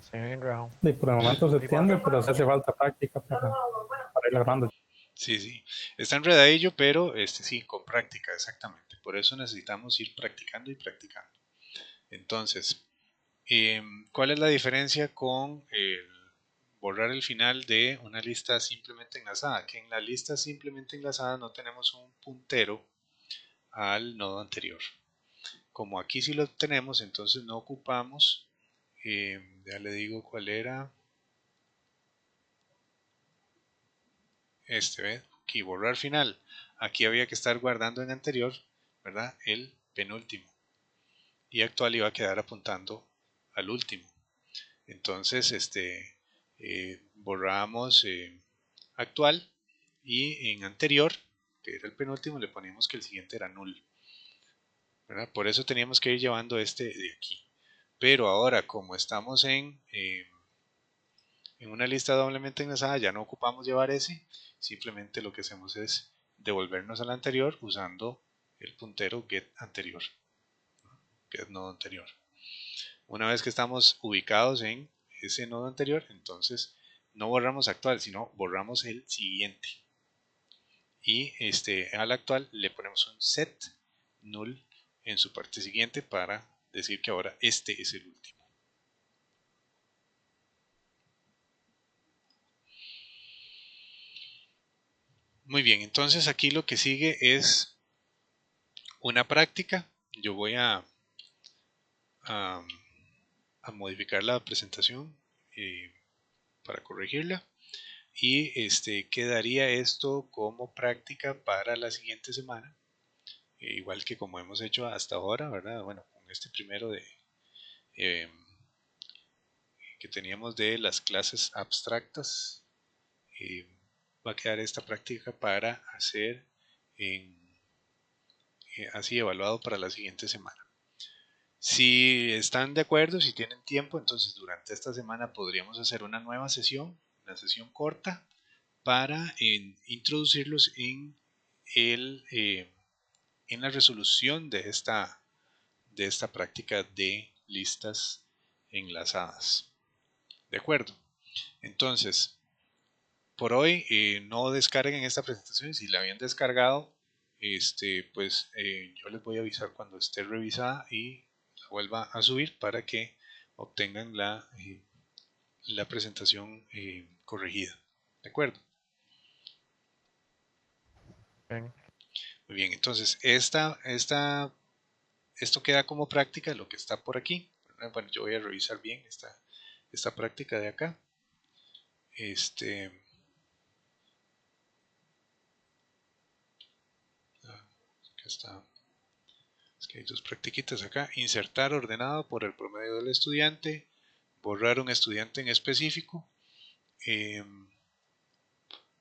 Se ve enredado. Y por el momento se Muy entiende, vago. pero sí hace falta práctica para ir agarrando. Sí, sí. Está enredadillo, pero sí, con práctica, exactamente. Por eso necesitamos ir practicando y practicando. Entonces, ¿cuál es la diferencia con borrar el final de una lista simplemente enlazada? Que en la lista simplemente enlazada no tenemos un puntero al nodo anterior. Como aquí sí lo tenemos, entonces no ocupamos, ya le digo cuál era, ¿ve? Aquí, borrar final. Aquí había que estar guardando en anterior, ¿verdad? El penúltimo. Y actual iba a quedar apuntando al último. Entonces, borramos actual y en anterior, que era el penúltimo, le ponemos que el siguiente era null, ¿verdad? Por eso teníamos que ir llevando este de aquí. Pero ahora, como estamos en una lista doblemente enlazada, ya no ocupamos llevar ese, simplemente lo que hacemos es devolvernos al anterior usando el puntero get anterior, get nodo anterior. Una vez que estamos ubicados en ese nodo anterior, entonces no borramos actual, sino borramos el siguiente. Y al actual le ponemos un set null en su parte siguiente para decir que ahora este es el último. Muy bien, entonces aquí lo que sigue es una práctica. Yo voy a modificar la presentación para corregirla y quedaría esto como práctica para la siguiente semana, igual que como hemos hecho hasta ahora, ¿verdad? Bueno, con este primero de eh, que teníamos de las clases abstractas, eh, va a quedar esta práctica para hacer así evaluado para la siguiente semana. Si están de acuerdo, si tienen tiempo, entonces durante esta semana podríamos hacer una nueva sesión, una sesión corta, para introducirlos en la resolución de esta práctica de listas enlazadas. ¿De acuerdo? Entonces, por hoy no descarguen esta presentación. Si la habían descargado, pues yo les voy a avisar cuando esté revisada y la vuelva a subir para que obtengan la presentación corregida. ¿De acuerdo? Bien. Muy bien, entonces esto queda como práctica, lo que está por aquí. Bueno, yo voy a revisar bien esta práctica de acá. Acá está. Es que hay dos practiquitas acá. Insertar ordenado por el promedio del estudiante. Borrar un estudiante en específico.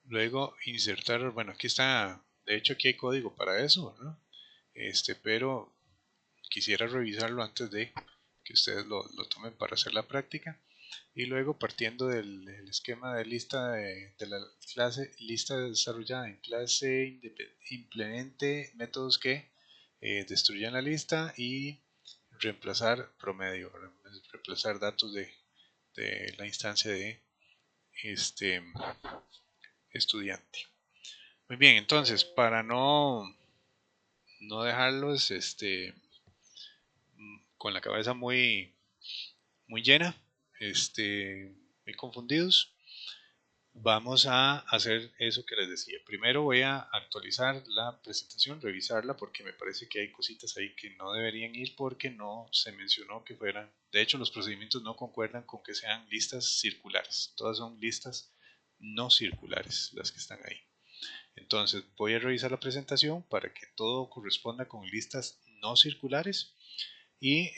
Luego insertar, bueno, aquí está, de hecho aquí hay código para eso, ¿no? Pero quisiera revisarlo antes de que ustedes lo tomen para hacer la práctica. Y luego partiendo del esquema de lista de la clase, lista desarrollada en clase, implemente métodos que destruyan la lista y reemplazar promedio, reemplazar datos de la instancia de estudiante. Muy bien, entonces para no dejarlos con la cabeza muy llena, muy confundidos, vamos a hacer eso que les decía. Primero voy a actualizar la presentación, revisarla, porque me parece que hay cositas ahí que no deberían ir porque no se mencionó que fueran. De hecho, los procedimientos no concuerdan con que sean listas circulares. Todas son listas no circulares las que están ahí. Entonces voy a revisar la presentación para que todo corresponda con listas no circulares. Y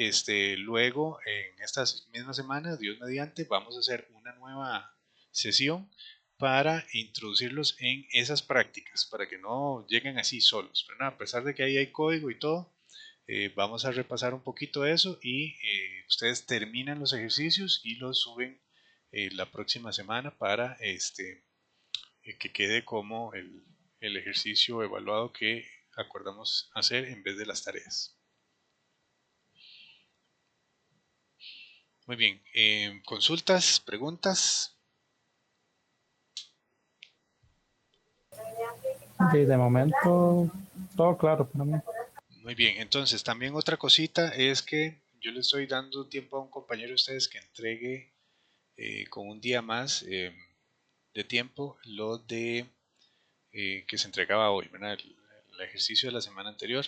luego en estas mismas semanas, Dios mediante, vamos a hacer una nueva sesión para introducirlos en esas prácticas, para que no lleguen así solos. Pero nada, a pesar de que ahí hay código y todo, vamos a repasar un poquito eso y ustedes terminan los ejercicios y los suben la próxima semana para que quede como el ejercicio evaluado que acordamos hacer en vez de las tareas. Muy bien, consultas, preguntas. Y de momento, todo claro para mí. Muy bien, entonces también otra cosita es que yo le estoy dando tiempo a un compañero de ustedes que entregue con un día más de tiempo lo de que se entregaba hoy, ¿verdad? El ejercicio de la semana anterior.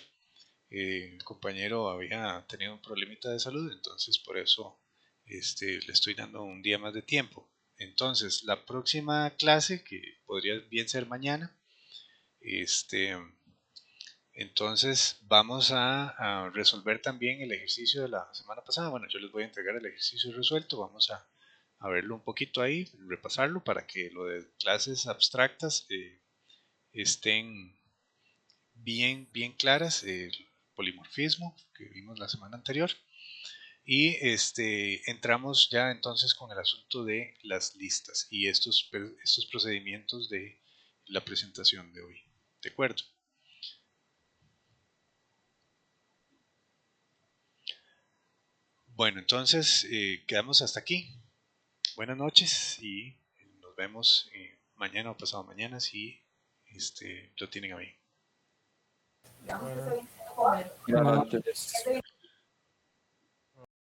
El compañero había tenido un problemita de salud, entonces por eso le estoy dando un día más de tiempo. Entonces, la próxima clase, que podría bien ser mañana, entonces vamos a resolver también el ejercicio de la semana pasada. Bueno, yo les voy a entregar el ejercicio resuelto, vamos a verlo un poquito ahí, repasarlo para que lo de clases abstractas estén bien claras, el polimorfismo que vimos la semana anterior. Y entramos ya entonces con el asunto de las listas y estos procedimientos de la presentación de hoy. ¿De acuerdo? Bueno, entonces quedamos hasta aquí. Buenas noches y nos vemos mañana o pasado mañana si lo tienen a bien. Bueno. Buenas noches.